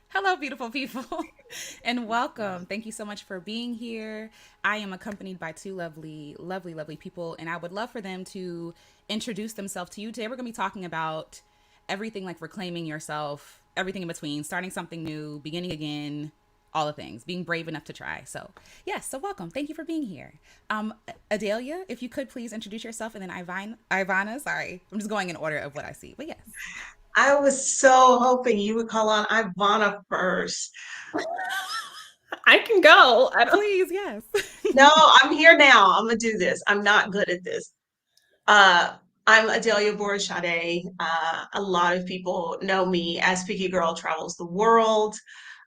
Hello, beautiful people, and welcome. Thank you so much for being here. I am accompanied by two lovely people, and I would love for them to introduce themselves to you. Today, we're going to be talking about everything like reclaiming yourself, everything in between, starting something new, beginning again, all the things, being brave enough to try. So, yes, so welcome. Thank you for being here. Adalia, if you could please introduce yourself, and then Ivana, sorry, I'm just going in order of what I see, but yes. I was so hoping you would call on Ivana first. I can go. I don't. Please, yes. No, I'm here now. I'm gonna do this. I'm not good at this. Uh, I'm Adalia Aborisade. A lot of people know me as Picky Girl Travels the World.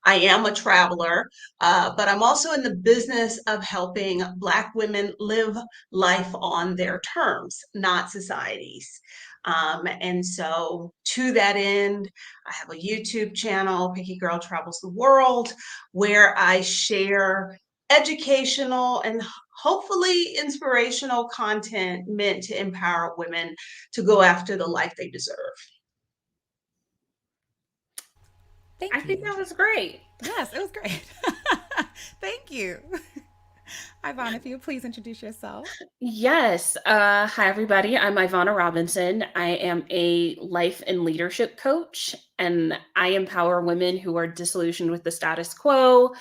I am a traveler, but I'm also in the business of helping Black women live life on their terms, not society's. And so, to that end, I have a YouTube channel, Picky Girl Travels the World, where I share educational and hopefully inspirational content meant to empower women to go after the life they deserve. I Thank think you. that was great. Yes, it was great. Thank you. Ivana, if you would please introduce yourself. Yes. Hi, everybody. I'm Ivana Robinson. I am a life and leadership coach, and I empower women who are disillusioned with the status quo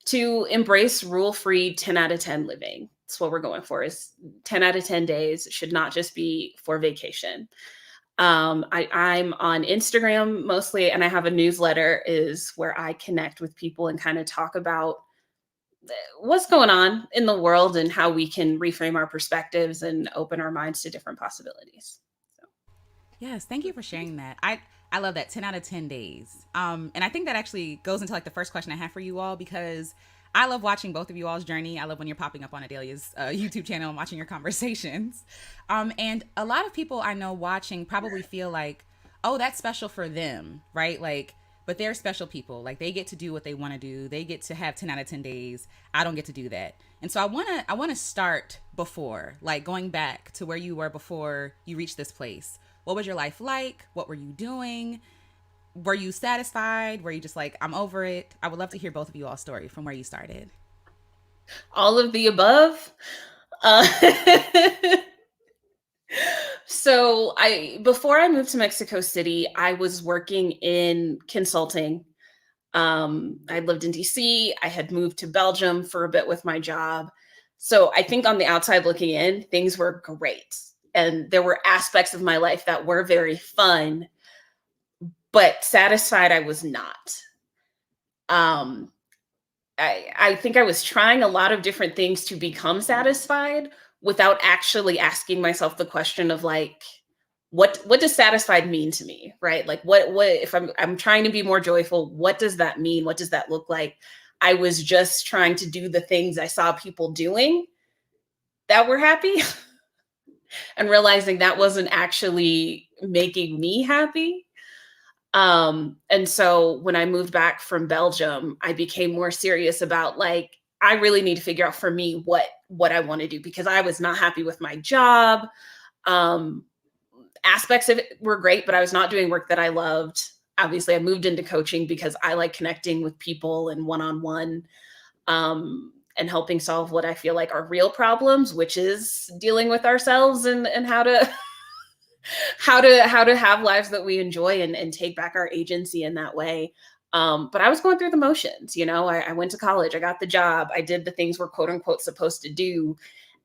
to embrace rule-free 10 out of 10 living. That's what we're going for is 10 out of 10 days should not just be for vacation. I'm on Instagram mostly, and I have a newsletter is where I connect with people and kind of talk about what's going on in the world and how we can reframe our perspectives and open our minds to different possibilities. So, Yes, thank you for sharing that. I love that 10 out of 10 days. And I think that actually goes into like the first question I have for you all because I love watching both of you all's journey. I love when you're popping up on Adelia's YouTube channel and watching your conversations. And a lot of people I know watching probably feel like, oh, that's special for them, right? Like, but they're special people. Like they get to do what they want to do. They get to have 10 out of 10 days. I don't get to do that. And so I want to start before, like going back to where you were before you reached this place. What was your life like? What were you doing? Were you satisfied? Were you just like, I'm over it? I would love to hear both of you all story from where you started. all of the above. Uh, so I before I moved to Mexico City, I was working in consulting. I lived in DC. I had moved to Belgium for a bit with my job. So I think on the outside looking in, things were great. And there were aspects of my life that were very fun, but satisfied I was not. Um, I think I was trying a lot of different things to become satisfied without actually asking myself the question of like, what does satisfied mean to me, right? Like what if I'm trying to be more joyful, what does that mean? What does that look like? I was just trying to do the things I saw people doing that were happy and realizing that wasn't actually making me happy. And so when I moved back from Belgium, I became more serious about like, I really need to figure out for me what I want to do because I was not happy with my job. Um, Aspects of it were great, but I was not doing work that I loved. Obviously, I moved into coaching because I like connecting with people and one-on-one, and helping solve what I feel like are real problems, which is dealing with ourselves and how to how to have lives that we enjoy and take back our agency in that way. But I was going through the motions, you know. I went to college, I got the job, I did the things we're quote unquote supposed to do,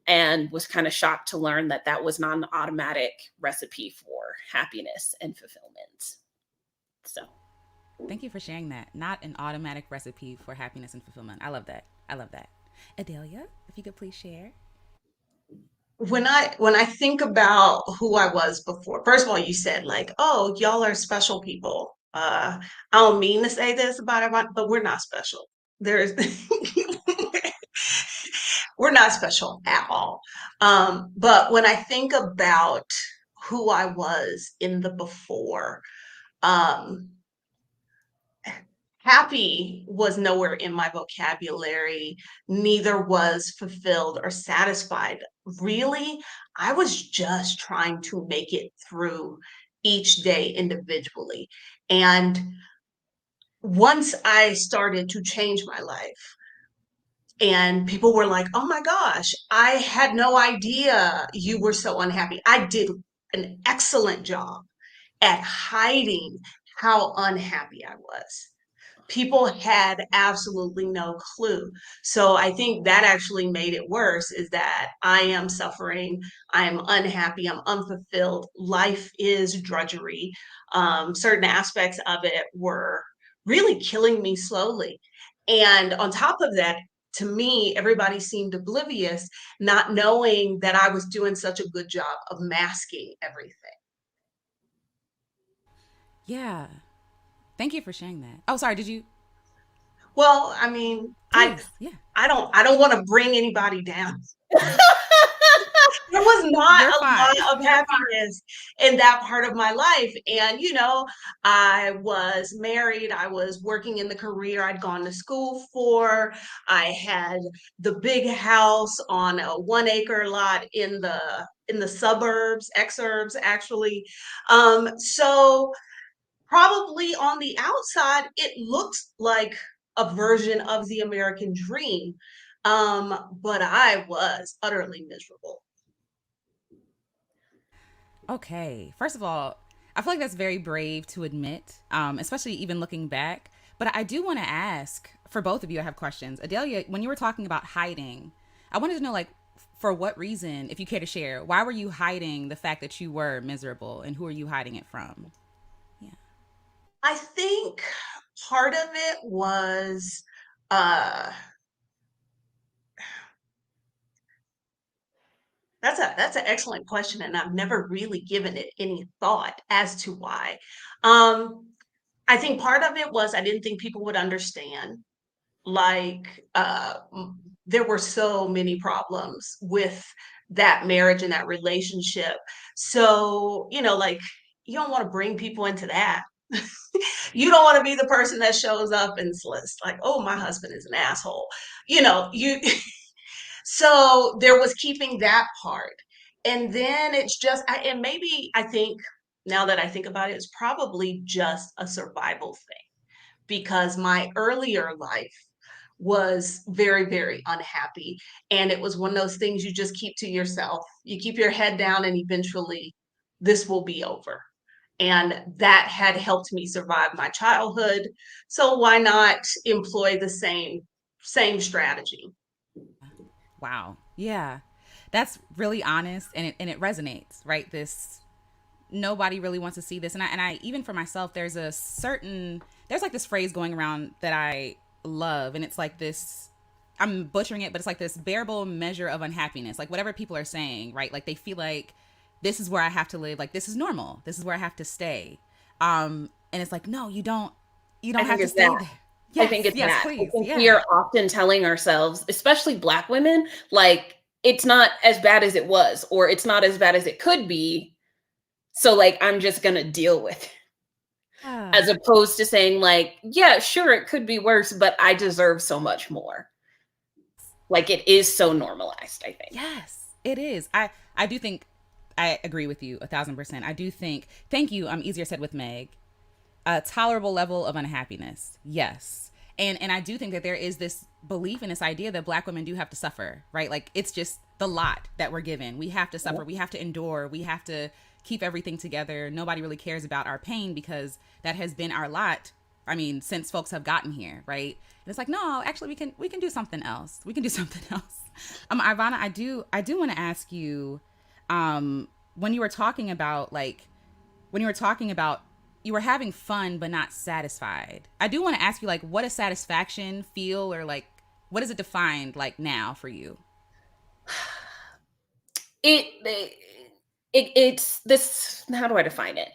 and was kind of shocked to learn that that was not an automatic recipe for happiness and fulfillment. So, Thank you for sharing that. Not an automatic recipe for happiness and fulfillment. I love that. I love that. Adelia, if you could please share. When I think about who I was before, first of all, you said like, "Oh, y'all are special people." I don't mean to say this about everyone, but we're not special. There's we're not special at all. But when I think about who I was in the before, um, happy was nowhere in my vocabulary, neither was fulfilled or satisfied. Really, I was just trying to make it through each day individually. And once I started to change my life, and people were like, oh my gosh, I had no idea you were so unhappy. I did an excellent job at hiding how unhappy I was. People had absolutely no clue. So I think that actually made it worse, is that I am suffering, I am unhappy, I'm unfulfilled. Life is drudgery. Certain aspects of it were really killing me slowly. And on top of that, to me, everybody seemed oblivious, not knowing that I was doing such a good job of masking everything. Yeah. Thank you for sharing that. Oh, sorry. Did you? Well, I mean, Please. Yeah. I don't want to bring anybody down. There was not You're a fine. lot of happiness in that part of my life. And, I was married, I was working in the career I'd gone to school for. I had the big house on a 1 acre lot in the suburbs, exurbs actually. So probably on the outside, it looks like a version of the American dream. But I was utterly miserable. Okay. First of all, I feel like that's very brave to admit, especially even looking back. But I do want to ask for both of you, I have questions. Adelia, when you were talking about hiding, I wanted to know, like, for what reason, if you care to share, why were you hiding the fact that you were miserable and who are you hiding it from? Yeah. I think part of it was uh that's an excellent question, and I've never really given it any thought as to why. Um I think part of it was I didn't think people would understand. Like there were so many problems with that marriage and that relationship. So, like you don't want to bring people into that. You don't want to be the person that shows up and says like, "Oh, my husband is an asshole." You so there was keeping that part. And then it's just and maybe I think now that I think about it, it's probably just a survival thing, because my earlier life was very, very unhappy. And it was one of those things you just keep to yourself. You keep your head down, and eventually this will be over. And that had helped me survive my childhood. So why not employ the same strategy? Wow. Yeah. That's really honest and it resonates, right? This nobody really wants to see this. And I even for myself, there's like this phrase going around that I love, and it's like this, I'm butchering it, but it's like this bearable measure of unhappiness. Like whatever people are saying, right? Like they feel like this is where I have to live, like this is normal. This is where I have to stay. And it's like, no, you I don't think have to it's stay that. there. I Yes, think it's yes, that. I please. think we Yeah. are often telling ourselves, especially Black women, like it's not as bad as it was, or it's not as bad as it could be. So like I'm just gonna deal with it. Yeah. As opposed to saying like, yeah, sure, it could be worse, but I deserve so much more. Like it is so normalized, I think. Yes, it is. I do think I agree with you 1,000%. I do think. Thank you. Easier said with Meg. A tolerable level of unhappiness. Yes. And I do think that there is this belief in this idea that Black women do have to suffer, right? Like it's just the lot that we're given. We have to suffer. We have to endure. We have to keep everything together. Nobody really cares about our pain because that has been our lot. I mean, since folks have gotten here, right? And it's like, no, actually, we can do something else. We can do something else. Ivana, I do want to ask you, when you were talking about like when you were talking about you were having fun but not satisfied. I do want to ask you, like, what does satisfaction feel, or like what is it defined like now for you? It's this, how do I define it?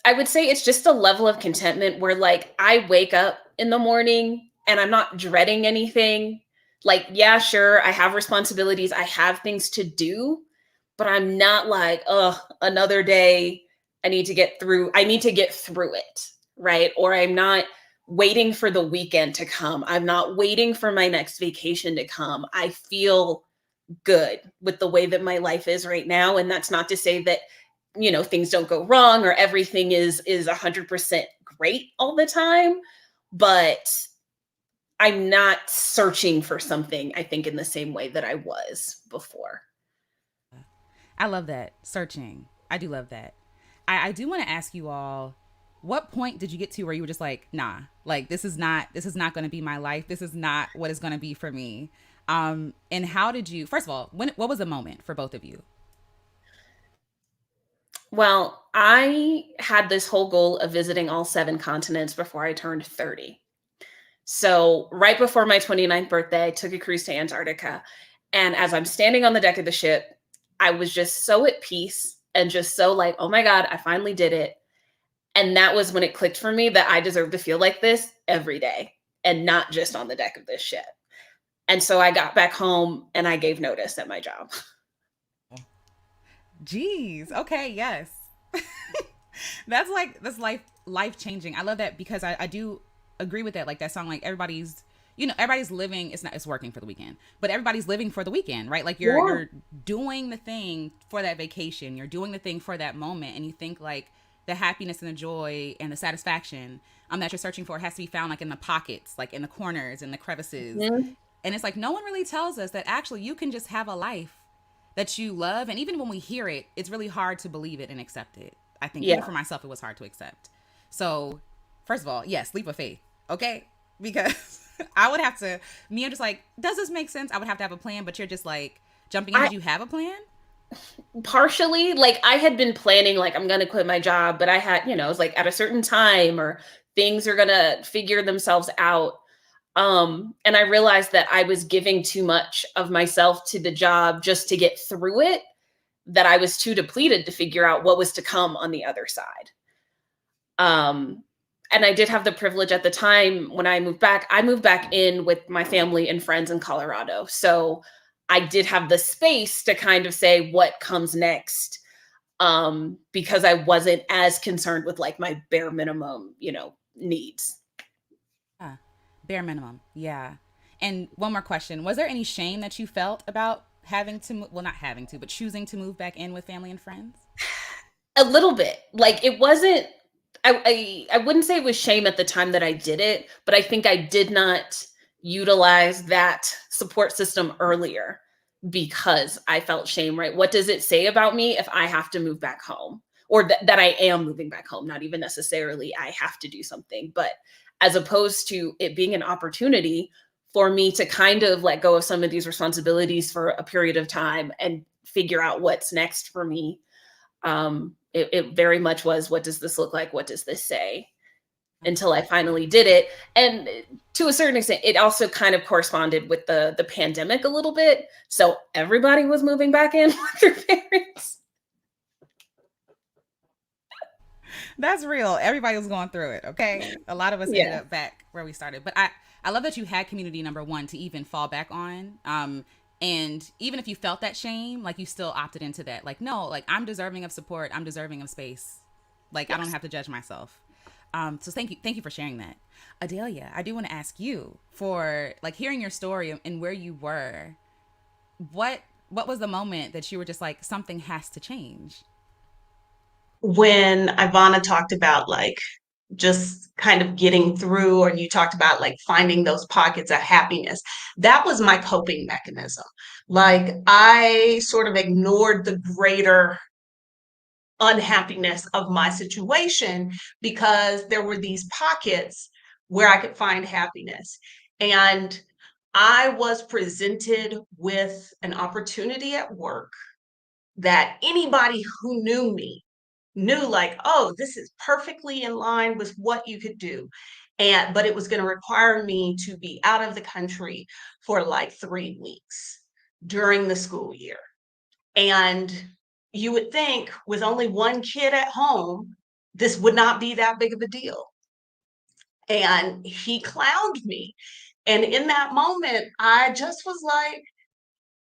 I would say it's just a level of contentment where like I wake up in the morning and I'm not dreading anything. Like, yeah, sure, I have responsibilities, I have things to do, but I'm not like, oh, another day. I need to get through it, right? Or I'm not waiting for the weekend to come. I'm not waiting for my next vacation to come. I feel good with the way that my life is right now. And that's not to say that, things don't go wrong or everything is 100% great all the time, but I'm not searching for something, I think, in the same way that I was before. I love that. Searching. I do love that. I do want to ask you all, what point did you get to where you were just like, nah, like this is not going to be my life. This is not what it's going to be for me. And how did you, first of all, what was the moment for both of you? Well, I had this whole goal of visiting all 7 continents before I turned 30. So, right before my 29th birthday, I took a cruise to Antarctica. And as I'm standing on the deck of the ship, I was just so at peace and just so like, oh my God, I finally did it. And that was when it clicked for me that I deserve to feel like this every day and not just on the deck of this ship. And so I got back home and I gave notice at my job. Jeez. Okay. Yes. That's life changing. I love that because I do agree with that. Like that song, like everybody's living, it's working for the weekend, but everybody's living for the weekend, right? Like Yeah. you're doing the thing for that vacation, you're doing the thing for that moment, and you think like the happiness and the joy and the satisfaction that you're searching for has to be found like in the pockets, like in the corners and the crevices. Mhm. And it's like no one really tells us that actually you can just have a life that you love. And even when we hear it, it's really hard to believe it and accept it. I think even Yeah. for myself, it was hard to accept. So, first of all, yes, leap of faith, okay? Because I would have to, me, I'm just like, does this make sense? I would have to have a plan, but you're just like jumping in. I Did you have a plan? partially, like I had been planning, like I'm going to quit my job, but I had, it was like at a certain time or things are going to figure themselves out. And I realized that I was giving too much of myself to the job just to get through it, that I was too depleted to figure out what was to come on the other side. Um, and I did have the privilege at the time when I moved back in with my family and friends in Colorado. So I did have the space to kind of say what comes next, because I wasn't as concerned with like my bare minimum, needs. Yeah, bare minimum. Yeah. And one more question: was there any shame that you felt about having to, well, not having to, but choosing to move back in with family and friends? A little bit. Like it wasn't I wouldn't say it was shame at the time that I did it, but I think I did not utilize that support system earlier because I felt shame, right? What does it say about me if I have to move back home? Or that I am moving back home, not even necessarily I have to do something, but as opposed to it being an opportunity for me to kind of let go of some of these responsibilities for a period of time and figure out what's next for me. It very much was, what does this look like? What does this say? Until I finally did it. And to a certain extent, it also kind of corresponded with the pandemic a little bit. So everybody was moving back in with their parents. That's real. Everybody was going through it. Okay, a lot of us ended Yeah. up back where we started, but I love that you had community number one to even fall back on. And even if you felt that shame, like you still opted into that. Like no, like I'm deserving of support. I'm deserving of space. Like I don't Yes. have to judge myself. So thank you for sharing that, Adalia. I do want to ask you for like hearing your story and where you were. What what was the moment that you were just like something has to change? When Ivana talked about like just kind of getting through, or you talked about like finding those pockets of happiness, that was my coping mechanism. Like I sort of ignored the greater unhappiness of my situation because there were these pockets where I could find happiness. And I was presented with an opportunity at work that anybody who knew me knew, like, oh, this is perfectly in line with what you could do. And but it was going to require me to be out of the country for like 3 weeks during the school year. And you would think with only one kid at home, this would not be that big of a deal. And he clowned me. And in that moment, I just was like,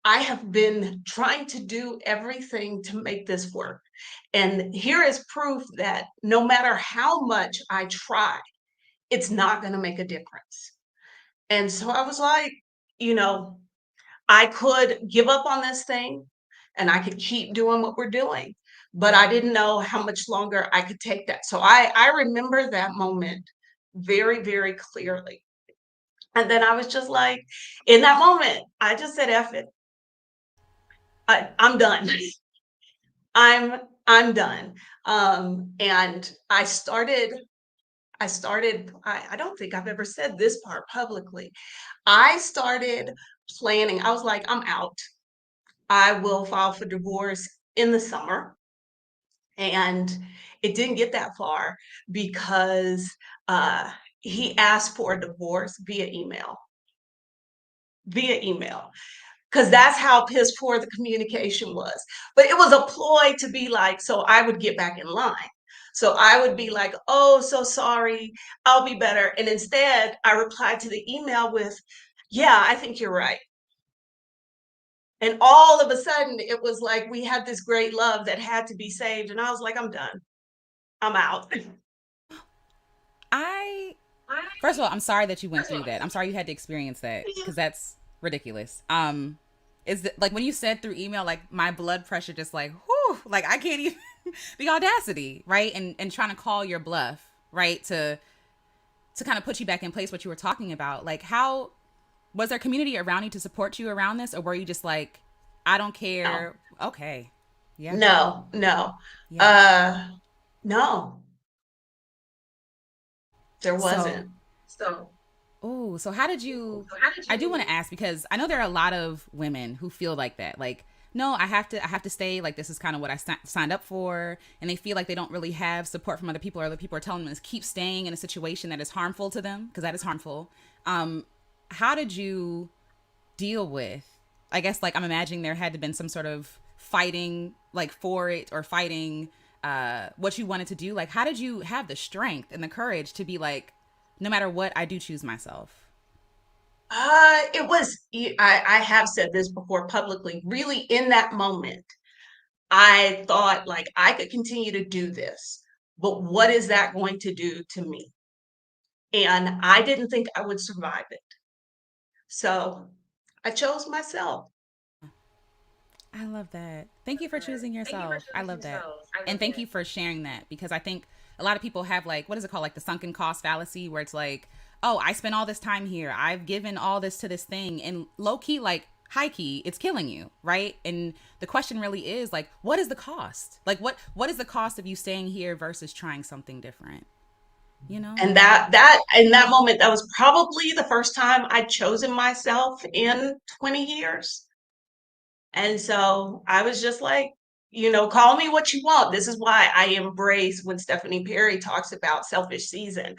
I have been trying to do everything to make this work. And here is proof that no matter how much I try, it's not going to make a difference. And so I was like, you know, I could give up on this thing and I could keep doing what we're doing, but I didn't know how much longer I could take that. So I remember that moment very, very clearly. And then I was just like, in that moment, I just said, F it. I'm done. I'm I'm done. And I don't think I've ever said this part publicly. I started planning. I was like, I'm out. I will file for divorce in the summer. And it didn't get that far because he asked for a divorce via email, because that's how piss poor the communication was. But it was a ploy to be like, so I would get back in line. So I would be like, oh, so sorry, I'll be better. And instead, I replied to the email with, yeah, I think you're right. And all of a sudden, it was like we had this great love that had to be saved. And I was like, I'm done. I'm out. I First of all, I'm sorry that you went through that. I'm sorry you had to experience that because that's ridiculous. Is that like when you said through email, like my blood pressure just like, whew, like I can't even the audacity, right? And trying to call your bluff, right? To kind of put you back in place what you were talking about. Like how was there community around you to support you around this, or were you just like, I don't No, care. Okay. Yeah. no. Yeah. Uh, no, there So wasn't. So, oh, so how did you? I do want to ask because I know there are a lot of women who feel like that. Like, no, I have to stay. Like, this is kind of what I signed up for, and they feel like they don't really have support from other people, or other people are telling them to keep staying in a situation that is harmful to them because that is harmful. Um, how did you deal with? I guess like I'm imagining there had to been some sort of fighting like for it or fighting what you wanted to do. Like how did you have the strength and the courage to be like, no matter what, I do choose myself. it was, I have said this before publicly, really in that moment, I thought like I could continue to do this, but what is that going to do to me? And I didn't think I would survive it. So I chose myself. I love that. Thank you for choosing yourself. I love that. And thank you for sharing that because I think a lot of people have like, what is it called? Like the sunken cost fallacy where it's like, oh, I spent all this time here. I've given all this to this thing. And low key, like high key, it's killing you. Right. And the question really is like, what is the cost? Like what is the cost of you staying here versus trying something different? You know? And that in that moment, that was probably the first time I'd chosen myself in 20 years. And so I was just like, call me what you want. This is why I embrace when Stephanie Perry talks about selfish season,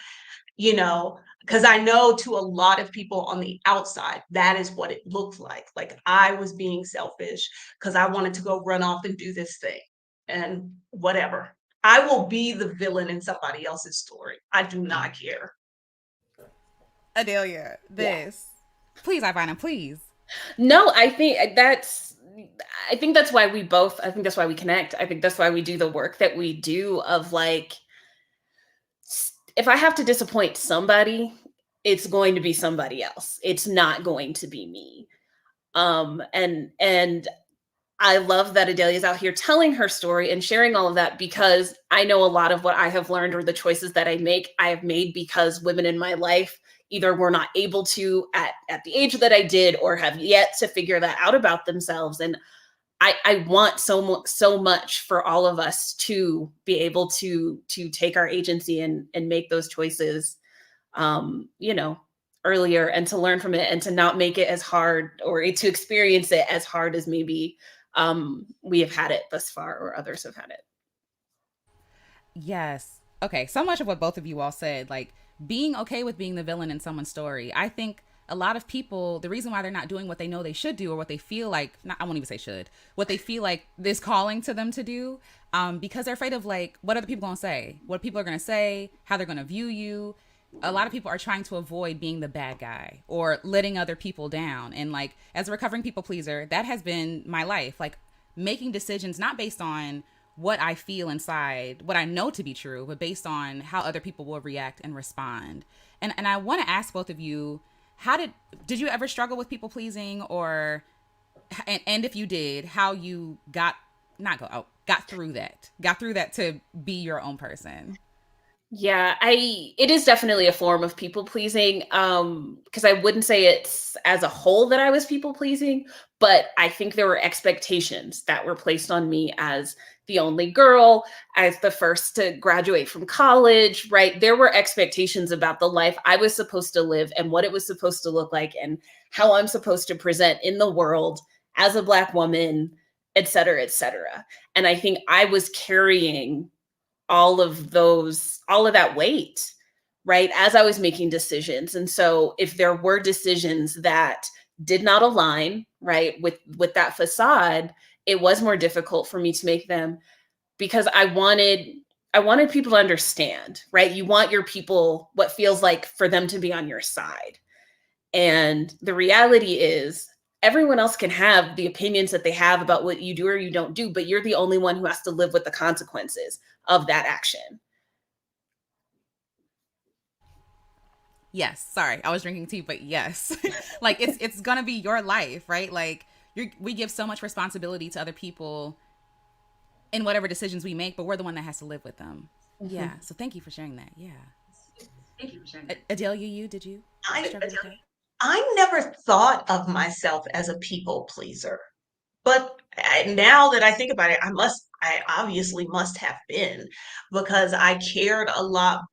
you know, because I know to a lot of people on the outside, that is what it looked like. Like I was being selfish because I wanted to go run off and do this thing and whatever. I will be the villain in somebody else's story. I do not care. Adelia, Yeah. this. Please, Ivana, please. No, I think that's why we both, I think that's why we connect. I think that's why we do the work that we do of like, if I have to disappoint somebody, it's going to be somebody else. It's not going to be me. And I love that Adelia's out here telling her story and sharing all of that because I know a lot of what I have learned or the choices that I have made because women in my life either were not able to at the age that I did or have yet to figure that out about themselves. And I want so much for all of us to be able to take our agency and make those choices, you know, earlier and to learn from it and to not make it as hard or to experience it as hard as maybe we have had it thus far or others have had it. Yes. Okay. So much of what both of you all said, like being okay with being the villain in someone's story. I think a lot of people, the reason why they're not doing what they know they should do or what they feel like, not, I won't even say should, what they feel like this calling to them to do, because they're afraid of like, what other people going to say? What people are going to say, how they're going to view you. A lot of people are trying to avoid being the bad guy or letting other people down. And like, as a recovering people pleaser, that has been my life. Like, making decisions not based on what I feel inside, what I know to be true, but based on how other people will react and respond. And I want to ask both of you, how did you ever struggle with people pleasing or and if you did, how you got not go oh, got through that to be your own person? Yeah, it is definitely a form of people pleasing. Because I wouldn't say it's as a whole that I was people pleasing, but I think there were expectations that were placed on me as the only girl, as the first to graduate from college, right? There were expectations about the life I was supposed to live and what it was supposed to look like and how I'm supposed to present in the world as a Black woman, et cetera, et cetera. And I think I was carrying all of that weight, right, as I was making decisions. And so if there were decisions that did not align, right, with that facade, it was more difficult for me to make them because I wanted people to understand, right? You want your people what feels like for them to be on your side. And the reality is everyone else can have the opinions that they have about what you do or you don't do, but you're the only one who has to live with the consequences of that action. Yes, sorry, I was drinking tea, but yes, like it's gonna be your life, right? Like we give so much responsibility to other people in whatever decisions we make, but we're the one that has to live with them. Mhm. Yeah. So thank you for sharing that. Yeah. Thank you for sharing that. Adelia, did you I struggle with that? I never thought of myself as a people pleaser. But now that I think about it, I obviously must have been because I cared a lot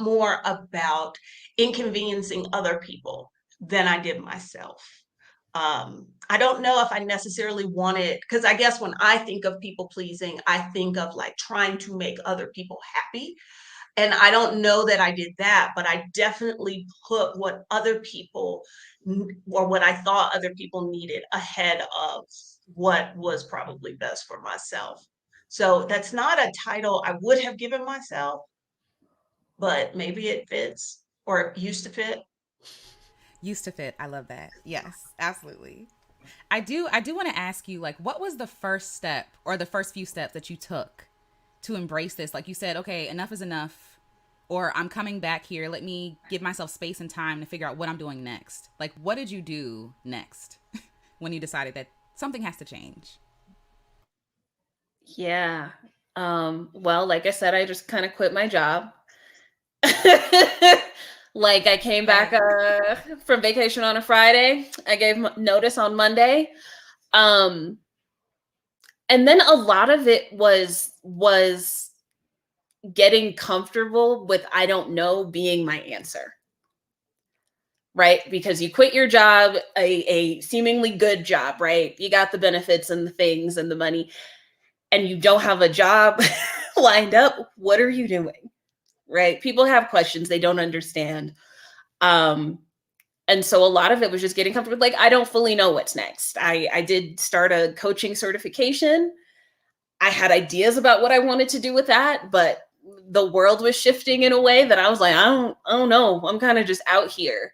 more about inconveniencing other people than I did myself. I don't know if I necessarily wanted, because I guess when I think of people pleasing, I think of like trying to make other people happy. And I don't know that I did that, but I definitely put what other people or what I thought other people needed ahead of what was probably best for myself. So that's not a title I would have given myself, but maybe it fits or it used to fit. Used to fit. I love that. Yes, absolutely. I do want to ask you, like, what was the first step or the first few steps that you took to embrace this? Like you said, okay, enough is enough, or I'm coming back here. Let me give myself space and time to figure out what I'm doing next. Like, what did you do next when you decided that something has to change? Yeah. Well, like I said, I just kind of quit my job. Like I came back Okay. from vacation on a Friday. I gave notice on Monday. Um, and then a lot of it was getting comfortable with I don't know being my answer. Right? Because you quit your job, a seemingly good job, right? You got the benefits and the things and the money, and you don't have a job lined up. What are you doing? Right? People have questions they don't understand. Um, and so a lot of it was just getting comfortable. Like, I don't fully know what's next. I did start a coaching certification. I had ideas about what I wanted to do with that, but the world was shifting in a way that I was like, I don't know. I'm kind of just out here.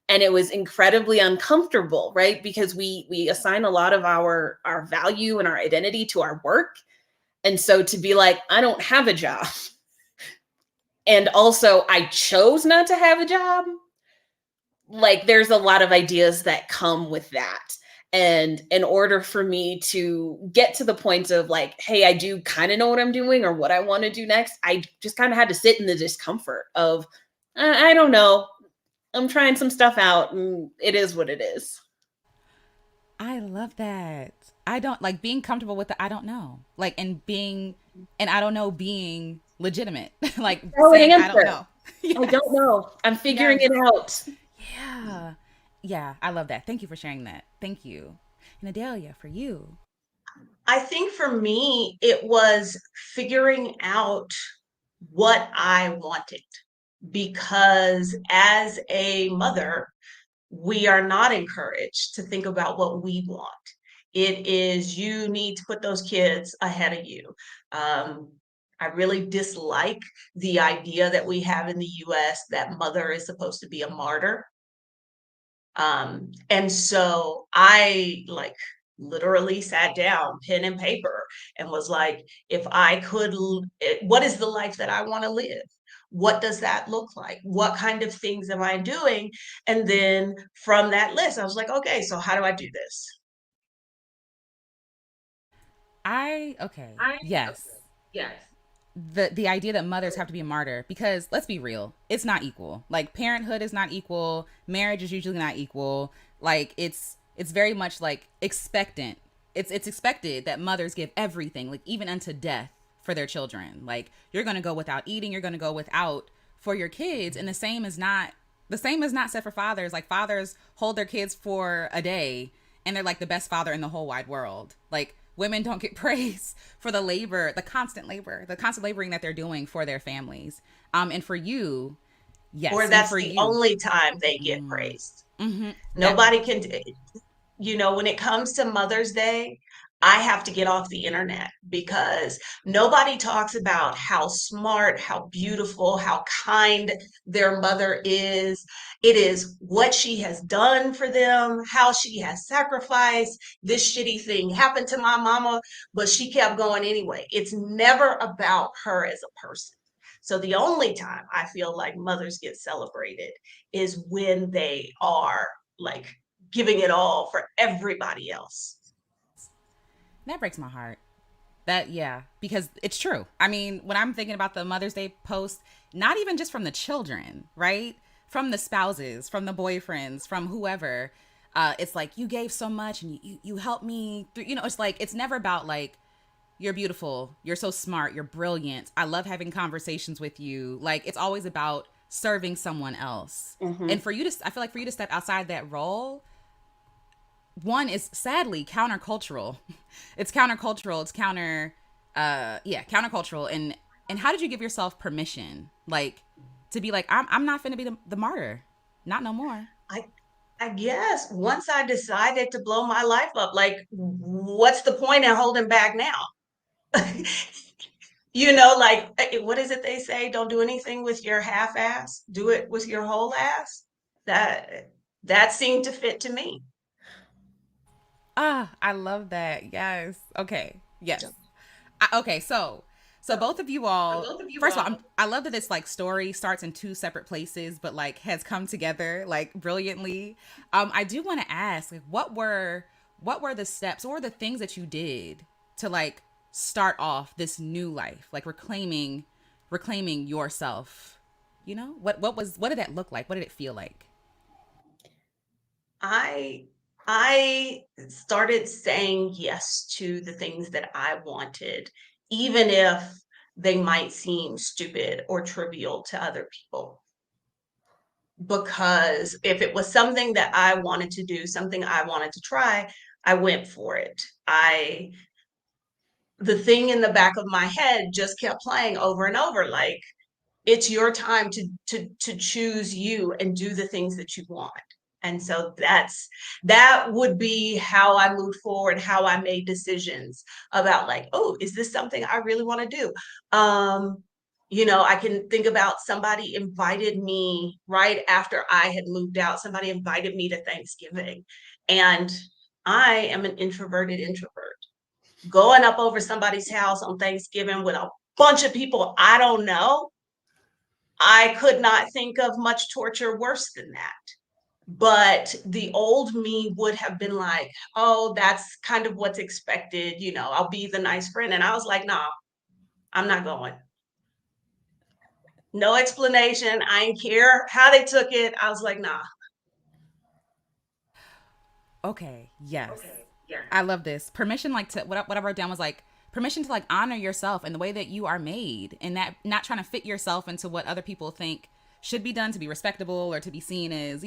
And it was incredibly uncomfortable, right? Because we assign a lot of our value and our identity to our work. And so to be like, I don't have a job. And also I chose not to have a job, like there's a lot of ideas that come with that. And in order for me to get to the point of like, hey, I do kind of know what I'm doing or what I want to do next, I just kind of had to sit in the discomfort of, I don't know. I'm trying some stuff out and it is what it is. I love that. I don't like being comfortable with the I don't know. Like and I don't know being legitimate. Like Valid saying I don't answer. know. I don't Yes. know. I'm figuring Yes. it out. Yeah. Yeah, I love that. Thank you for sharing that. Thank you. And Adelia, for you. I think for me, it was figuring out what I wanted because as a mother, we are not encouraged to think about what we want. It is you need to put those kids ahead of you. Um, I really dislike the idea that we have in the US that mother is supposed to be a martyr. And so I like literally sat down, pen and paper, and was like, if I could, what is the life that I want to live? What does that look like? What kind of things am I doing? And then from that list, I was like, okay, so how do I do this? I okay. Yes. Yes. the idea that mothers have to be a martyr, because let's be real, it's not equal. Like parenthood is not equal, marriage is usually not equal. Like it's very much like expectant. It's expected that mothers give everything, like even unto death, for their children. Like you're going to go without eating, you're going to go without for your kids, and the same is not said for fathers. Like fathers hold their kids for a day and they're like the best father in the whole wide world. Like women don't get praise for the labor, the constant laboring that they're doing for their families. And for you, yes, Or and that's for the you, only time they get praised. that Nobody can, when it comes to Mother's Day, I have to get off the internet because nobody talks about how smart, how beautiful, how kind their mother is. It is what she has done for them, how she has sacrificed. This shitty thing happened to my mama, but she kept going anyway. It's never about her as a person. So the only time I feel like mothers get celebrated is when they are like giving it all for everybody else. that breaks my heart. That, yeah, because it's true. I mean, when I'm thinking about the Mother's Day post, not even just from the children, right? From the spouses, from the boyfriends, from whoever, it's like you gave so much and you helped me through. It's like it's never about like you're beautiful, you're so smart, you're brilliant, I love having conversations with you. Like it's always about serving someone else. And for you to, I feel like for you to step outside that role, one is sadly countercultural. It's countercultural. It's countercultural. And how did you give yourself permission, like, to be like, I'm not finna be the martyr, not no more. I I guess once I decided to blow my life up, like what's the point in holding back now? Like what is it they say? Don't do anything with your half ass. Do it with your whole ass. That that seemed to fit to me. Ah, I love that. Yes. Okay. Yes. Okay. So both of you all. First of all, I love that this like story starts in two separate places, but like has come together like brilliantly. I do want to ask, like, what were the steps or the things that you did to like start off this new life, like reclaiming yourself. What did that look like? What did it feel like? I I started saying yes to the things that I wanted, even if they might seem stupid or trivial to other people. Because if it was something that I wanted to do, something I wanted to try, I went for it. I The thing in the back of my head just kept playing over and over, like it's your time to choose you and do the things that you want. And so that would be how I moved forward, how I made decisions about like, oh, is this something I really want to do? I can think about somebody invited me right after I had moved out. Somebody invited me to Thanksgiving, and I am an introverted introvert. Going up over somebody's house on Thanksgiving with a bunch of people I don't know, I could not think of much torture worse than that. But the old me would have been like, oh, that's kind of what's expected. I'll be the nice friend. And I was like, nah, I'm not going. No explanation. I didn't care how they took it. I was like, nah. Okay. Yes. I love this. Permission, like to what I wrote down was like permission to like honor yourself and the way that you are made, and that not trying to fit yourself into what other people think should be done to be respectable or to be seen as,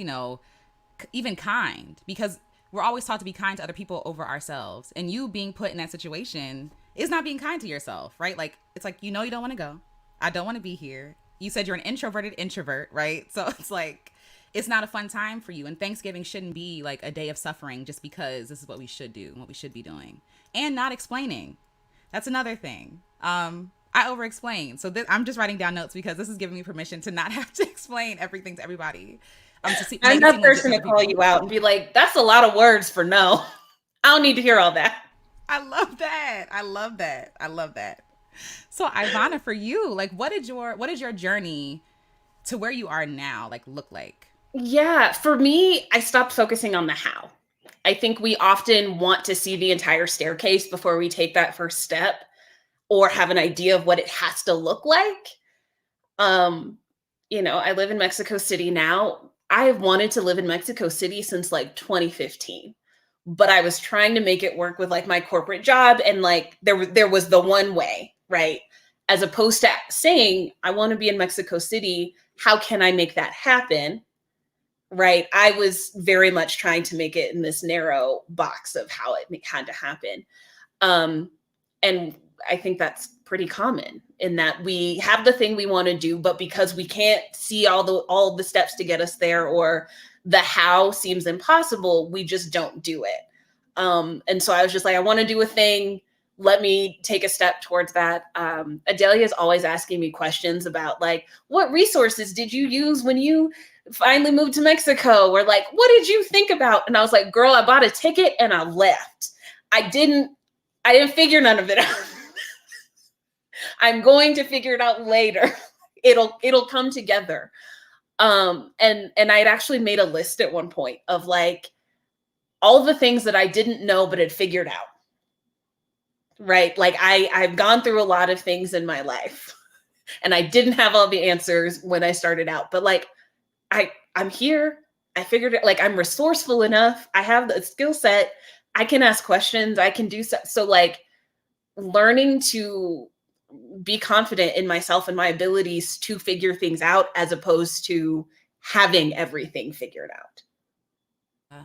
even kind, because we're always taught to be kind to other people over ourselves. And you being put in that situation is not being kind to yourself, right? Like it's like, you don't want to go. I don't want to be here. You said you're an introverted introvert, right? So it's like it's not a fun time for you. And Thanksgiving shouldn't be like a day of suffering just because this is what we should do, what we should be doing. And not explaining. That's another thing. I over explain. So I'm just writing down notes because this is giving me permission to not have to explain everything to everybody. I'm that person to call you out and be like, that's a lot of words for no. I don't need to hear all that. I love that. I love that. I love that. So Ivana, for you, like what is your journey to where you are now like look like? Yeah, for me, I stopped focusing on the how. I think we often want to see the entire staircase before we take that first step. or have an idea of what it has to look like. I live in Mexico City now. I have wanted to live in Mexico City since like 2015, but I was trying to make it work with like my corporate job, and like there was the one way, right? As opposed to saying I want to be in Mexico City, how can I make that happen? Right? I was very much trying to make it in this narrow box of how it had to happen. And I think that's pretty common in that we have the thing we want to do, but because we can't see all the steps to get us there, or the how seems impossible, we just don't do it. And so I was just like, I want to do a thing. Let me take a step towards that. Adalia is always asking me questions about like, what resources did you use when you finally moved to Mexico? Or like, what did you think about? And I was like, girl, I bought a ticket and I left. I didn't figure none of it out. I'm going to figure it out later. It'll come together. And I'd actually made a list at one point of like all the things that I didn't know but had figured out. Right? Like I've gone through a lot of things in my life, and I didn't have all the answers when I started out. But like I'm here. I figured it. Like I'm resourceful enough. I have the skill set. I can ask questions. I can do so like learning to be confident in myself and my abilities to figure things out, as opposed to having everything figured out.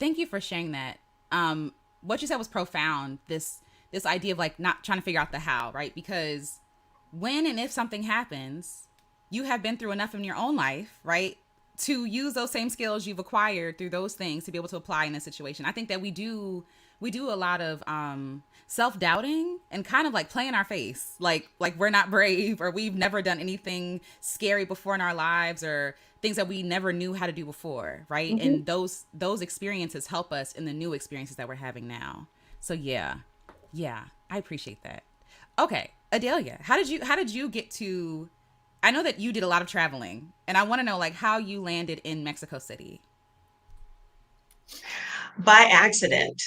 Thank you for sharing that. What you said was profound. This idea of like not trying to figure out the how, right? Because when and if something happens, you have been through enough in your own life, right, to use those same skills you've acquired through those things to be able to apply in this situation. I think that we do a lot of self-doubting and kind of like playing our face, like we're not brave, or we've never done anything scary before in our lives, or things that we never knew how to do before, right? Mm-hmm. And those experiences help us in the new experiences that we're having now. So yeah, I appreciate that. Okay, Adalia, how did you get to? I know that you did a lot of traveling, and I want to know like how you landed in Mexico City. By accident,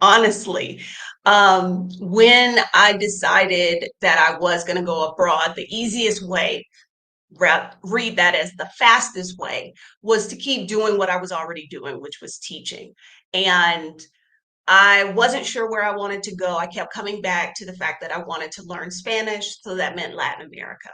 honestly. When I decided that I was going to go abroad, the easiest way, read that as the fastest way, was to keep doing what I was already doing, which was teaching. And I wasn't sure where I wanted to go. I kept coming back to the fact that I wanted to learn Spanish, so that meant Latin America.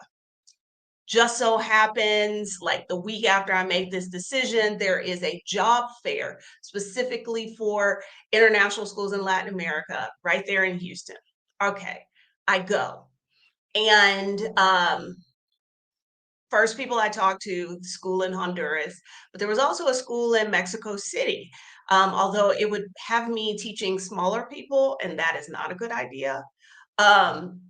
Just so happens, like the week after I made this decision, there is a job fair specifically for international schools in Latin America right there in Houston. Okay, I go. And first people I talked to, school in Honduras, but there was also a school in Mexico City. Although it would have me teaching smaller people, and that is not a good idea. Um,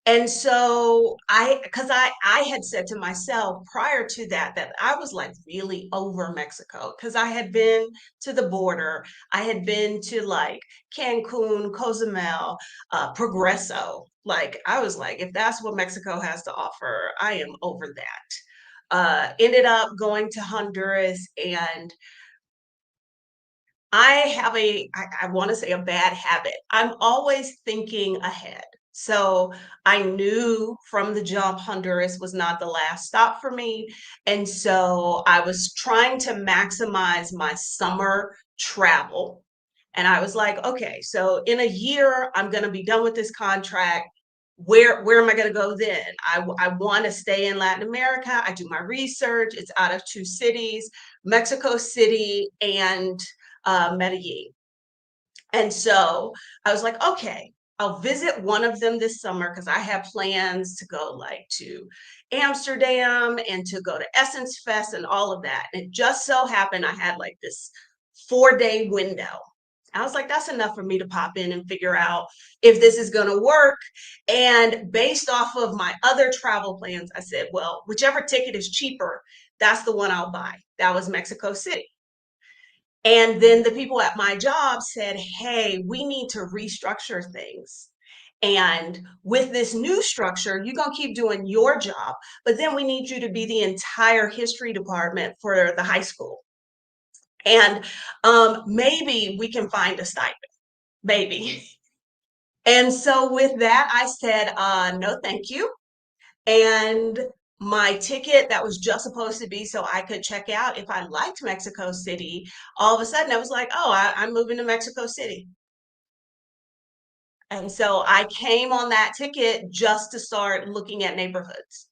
and so because I had said to myself prior to that, that I was like really over Mexico, because I had been to the border. I had been to like Cancun, Cozumel, Progreso. Like I was like, if that's what Mexico has to offer, I am over that. Ended up going to Honduras, and I want to say a bad habit. I'm always thinking ahead. So I knew from the jump Honduras was not the last stop for me. And so I was trying to maximize my summer travel. And I was like, okay, so in a year, I'm going to be done with this contract. Where am I going to go then? I want to stay in Latin America. I do my research. It's out of two cities, Mexico City and Medellin. And so I was like, okay, I'll visit one of them this summer, because I have plans to go like to Amsterdam and to go to Essence Fest and all of that. And it just so happened I had like this 4-day window. I was like, that's enough for me to pop in and figure out if this is going to work. And based off of my other travel plans, I said, well, whichever ticket is cheaper, that's the one I'll buy. That was Mexico City. And then the people at my job said, hey, we need to restructure things. And with this new structure, you're going to keep doing your job, but then we need you to be the entire history department for the high school. And maybe we can find a stipend, maybe. And so with that, I said, no, thank you. And my ticket that was just supposed to be so I could check out if I liked Mexico City, all of a sudden I was like, oh, I'm moving to Mexico City. And so I came on that ticket just to start looking at neighborhoods.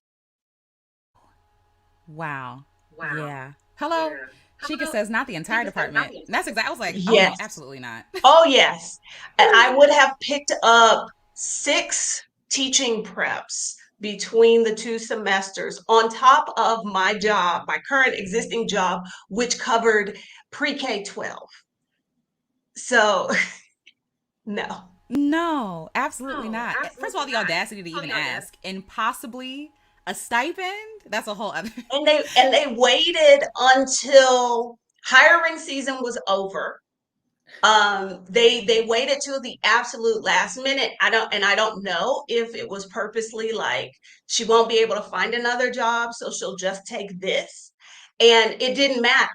Wow. Yeah. Hello. Sheikah says not the entire department. And that's exactly. I was like, oh no, Yes. absolutely not. Oh, yes. And I would have picked up 6 teaching preps between the 2 semesters on top of my job, my current existing job, which covered pre-K 12. So, no. No, absolutely not. First of all, the audacity to even ask, and possibly a stipend. That's a whole other. And they waited until hiring season was over. They waited till the absolute last minute. I don't know if it was purposely like she won't be able to find another job, so she'll just take this. And it didn't matter.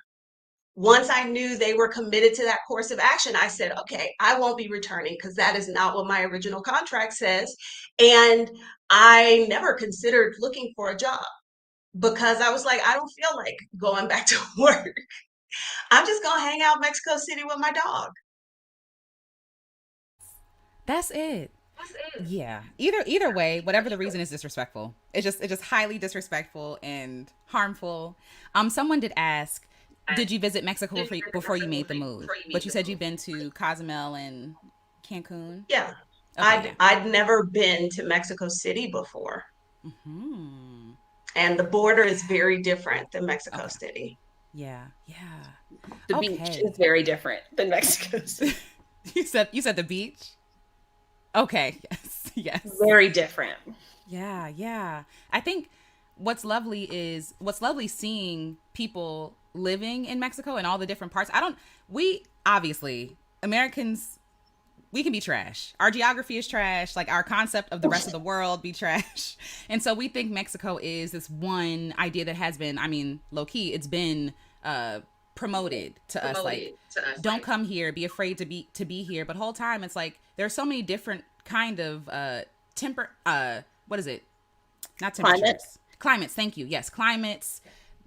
Once I knew they were committed to that course of action, I said, okay, I won't be returning because that is not what my original contract says. And I never considered looking for a job because I was like, I don't feel like going back to work. I'm just gonna hang out in Mexico City with my dog. That's it. Yeah. Either way, whatever the reason is disrespectful. It's just highly disrespectful and harmful. Someone did ask, did you visit Mexico before you made the move? But you said you've been to Cozumel and Cancun. Yeah. Okay, yeah. I'd never been to Mexico City before, Hmm. and the border is very different than Mexico Okay. City. Yeah. Yeah. The beach Okay. is very different than Mexico City. You said the beach? Okay. Yes. Yes. Very different. Yeah, yeah. I think what's lovely seeing people living in Mexico and all the different parts. We obviously, Americans, we can be trash. Our geography is trash. Like our concept of the rest of the world be trash. And so we think Mexico is this one idea that has been, I mean, low key, it's been promoted to us like don't come here, be afraid to be here. But whole time it's like there's so many different kind of temper what is it? Not temperatures. Climate. Climates, thank you. Yes, climates.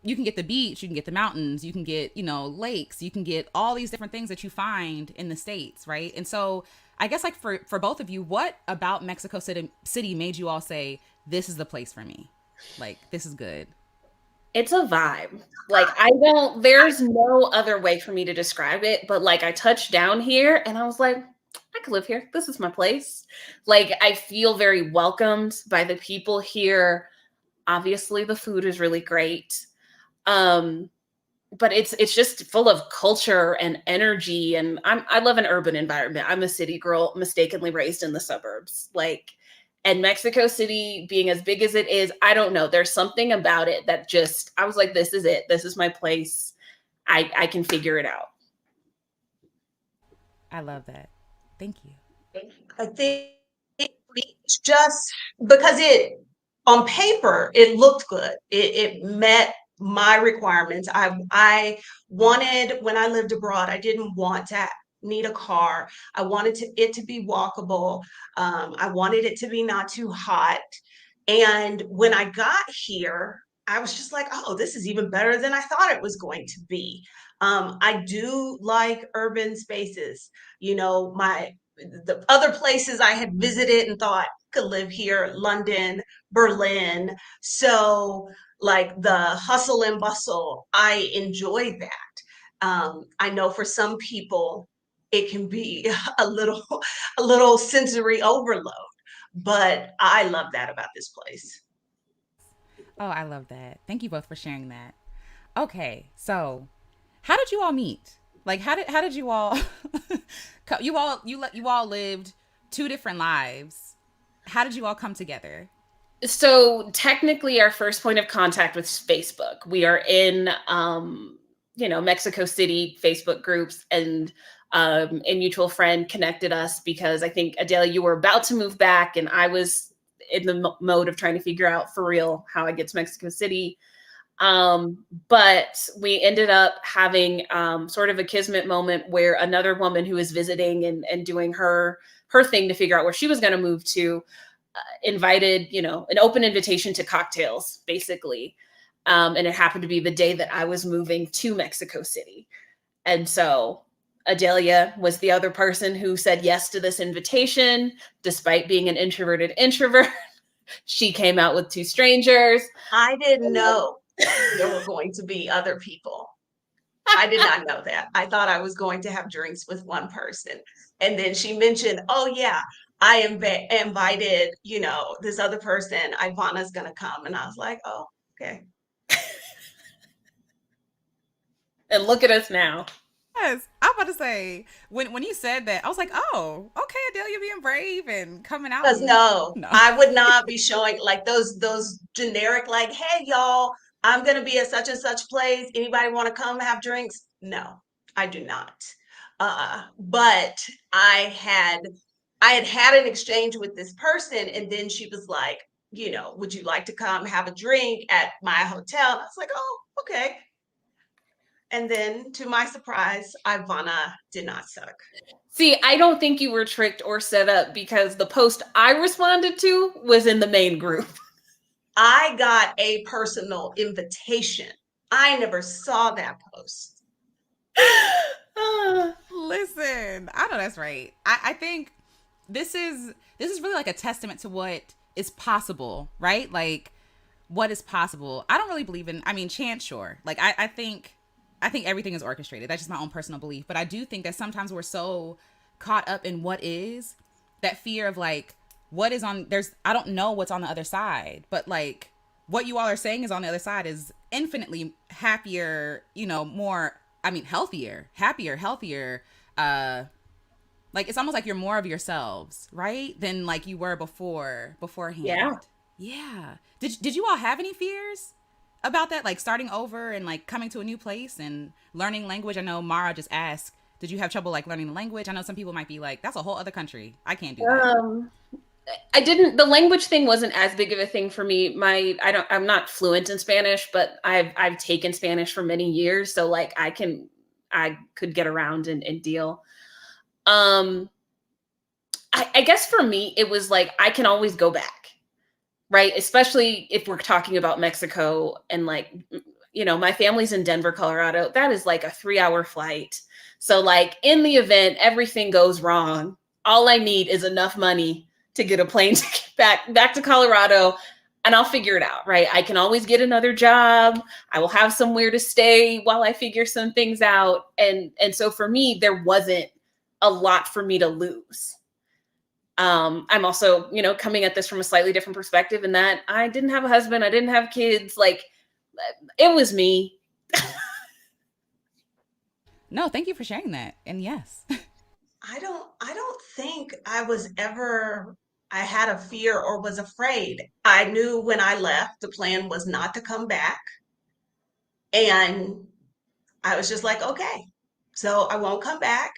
You can get the beach, you can get the mountains, you can get, lakes, you can get all these different things that you find in the States, right? And so I guess like for both of you, what about Mexico City made you all say, this is the place for me? Like, this is good. It's a vibe. Like there's no other way for me to describe it, but like I touched down here and I was like, I could live here. This is my place. Like I feel very welcomed by the people here. Obviously the food is really great. But it's just full of culture and energy, and I love an urban environment. I'm a city girl, mistakenly raised in the suburbs. Like, and Mexico City being as big as it is, I don't know. There's something about it that just I was like, this is it. This is my place. I can figure it out. I love that. Thank you. I think it's just because on paper it looked good. It met my requirements. I wanted when I lived abroad, I didn't want to need a car. I wanted it to be walkable. I wanted it to be not too hot. And when I got here, I was just like, oh, this is even better than I thought it was going to be. I do like urban spaces. The other places I had visited and thought could live here, London, Berlin. So like the hustle and bustle, I enjoy that. I know for some people it can be a little sensory overload, but I love that about this place. Oh, I love that. Thank you both for sharing that. Okay, so how did you all meet? Like, how did you all you all lived two different lives? How did you all come together? So technically our first point of contact was Facebook. We are in Mexico City Facebook groups, and a mutual friend connected us because I think Adalia, you were about to move back and I was in the mode of trying to figure out for real how I get to Mexico City. But we ended up having sort of a kismet moment where another woman who was visiting and doing her thing to figure out where she was going to move to invited, an open invitation to cocktails, basically. And it happened to be the day that I was moving to Mexico City. And so Adalia was the other person who said yes to this invitation, despite being an introverted introvert. She came out with two strangers. I didn't know there were going to be other people. I did not know that. I thought I was going to have drinks with one person. And then she mentioned, oh, yeah, I invited, this other person, Ivana's going to come. And I was like, oh, okay. And look at us now. Yes, I'm about to say when you said that, I was like, oh, okay, Adalia being brave and coming out. Because no, No. I would not be showing like those generic, like, hey, y'all, I'm going to be at such and such place. Anybody want to come have drinks? No, I do not. But I had an exchange with this person, and then she was like, would you like to come have a drink at my hotel? And I was like, oh, okay. And then, to my surprise, Ivana did not suck. See, I don't think you were tricked or set up, because the post I responded to was in the main group. I got a personal invitation. I never saw that post. Listen, I know that's right. I think this is really like a testament to what is possible, right? Like what is possible. I don't really believe in, I mean, chance, sure. Like I think everything is orchestrated. That's just my own personal belief. But I do think that sometimes we're so caught up in what is, that fear of like, what is on, I don't know what's on the other side, but like what you all are saying is on the other side is infinitely happier, more, I mean, happier, healthier. Like it's almost like you're more of yourselves, right? Than like you were beforehand. Yeah. Yeah. Did you all have any fears about that? Like starting over and like coming to a new place and learning language? I know Mara just asked, did you have trouble like learning the language? I know some people might be like, that's a whole other country. I can't do that. I didn't, the language thing wasn't as big of a thing for me. I'm not fluent in Spanish, but I've taken Spanish for many years. So like I could get around and deal. I guess for me, it was like, I can always go back, right? Especially if we're talking about Mexico and like, my family's in Denver, Colorado. That is like a 3-hour flight. So like in the event everything goes wrong, all I need is enough money to get a plane ticket back to Colorado, and I'll figure it out, right? I can always get another job. I will have somewhere to stay while I figure some things out. And so for me, there wasn't a lot for me to lose. I'm also, coming at this from a slightly different perspective, in that I didn't have a husband. I didn't have kids. Like it was me. No, thank you for sharing that. And yes. I don't think I had a fear or was afraid. I knew when I left, the plan was not to come back. And I was just like, okay, so I won't come back.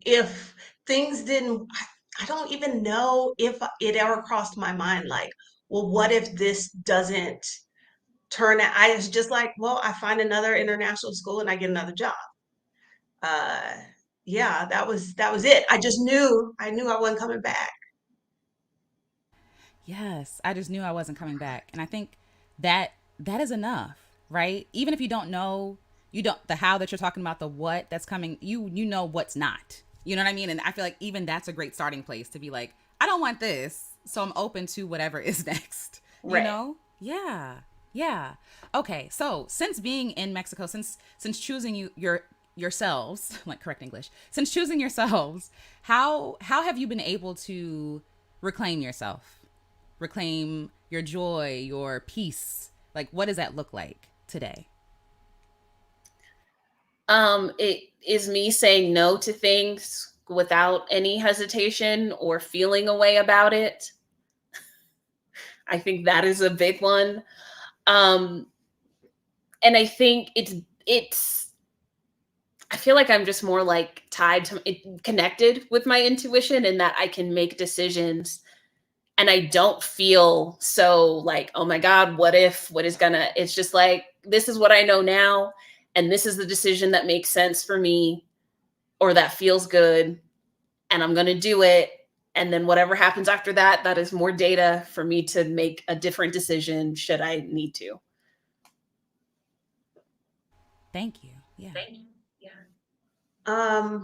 If things didn't, I don't even know if it ever crossed my mind, like, well, what if this doesn't turn out? I was just like, well, I find another international school and I get another job. Uh, yeah, that was it. I knew I wasn't coming back. Yes, I just knew I wasn't coming back. And I think that is enough, right? Even if you don't know, you don't the how that you're talking about, the what that's coming, you know what's not. You know what I mean? And I feel like even that's a great starting place to be like, I don't want this, so I'm open to whatever is next. You Right. know? Yeah. Yeah. Okay. So, since being in Mexico, since choosing yourselves, like correct English, since choosing yourselves, how have you been able to reclaim yourself? Reclaim your joy, your peace? Like what does that look like today? It is me saying no to things without any hesitation or feeling a way about it. I think that is a big one. Um, and I think I feel like I'm just more like tied to it, connected with my intuition, and that I can make decisions And I don't feel so like, oh my God, what if, it's just like, this is what I know now. And this is the decision that makes sense for me or that feels good. And I'm going to do it. And then whatever happens after that, that is more data for me to make a different decision should I need to. Thank you. Yeah. Thank you. Yeah.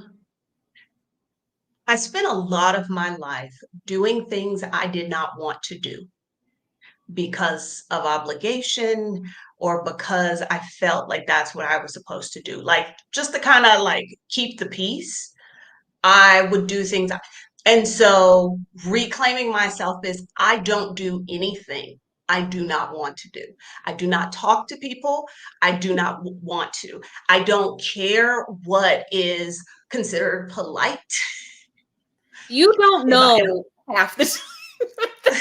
I spent a lot of my life doing things I did not want to do because of obligation or because I felt like that's what I was supposed to do. Like just to kind of like keep the peace, I would do things. And so reclaiming myself is I don't do anything I do not want to do. I do not talk to people. I do not want to. I don't care what is considered polite. You don't If I, know half the time.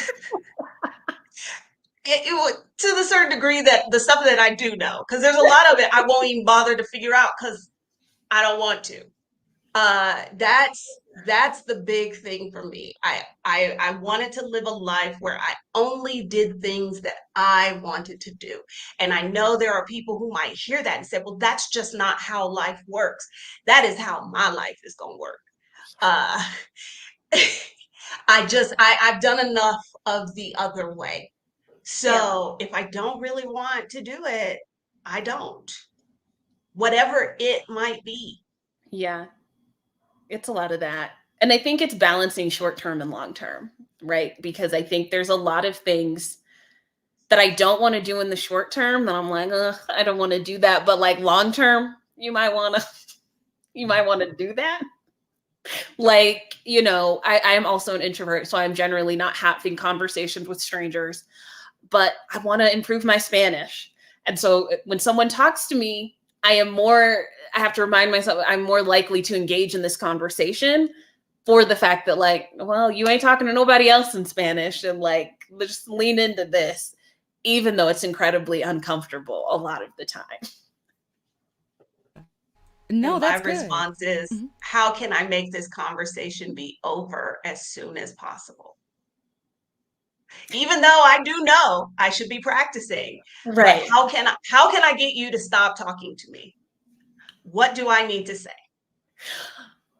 it would to the certain degree that the stuff that I do know, because there's a lot of it I won't even bother to figure out because I don't want to. That's the big thing for me. I wanted to live a life where I only did things that I wanted to do. And I know there are people who might hear that and say, well, that's just not how life works. That is how my life is gonna work. Uh I've done enough of the other way. So if I don't really want to do it, I don't. Whatever it might be. Yeah. It's a lot of that. And I think it's balancing short term and long term, right? Because I think there's a lot of things that I don't want to do in the short term that I'm like, I don't want to do that. But like long term, you might want to do that. Like, I am also an introvert, so I'm generally not having conversations with strangers, but I want to improve my Spanish. And so when someone talks to me, I have to remind myself I'm more likely to engage in this conversation for the fact that like, well, you ain't talking to nobody else in Spanish, and like, let's just lean into this, even though it's incredibly uncomfortable a lot of the time. No, And my that's good. response is, how can I make this conversation be over as soon as possible? Even though I do know I should be practicing, Right. but how can I get you to stop talking to me? What do I need to say?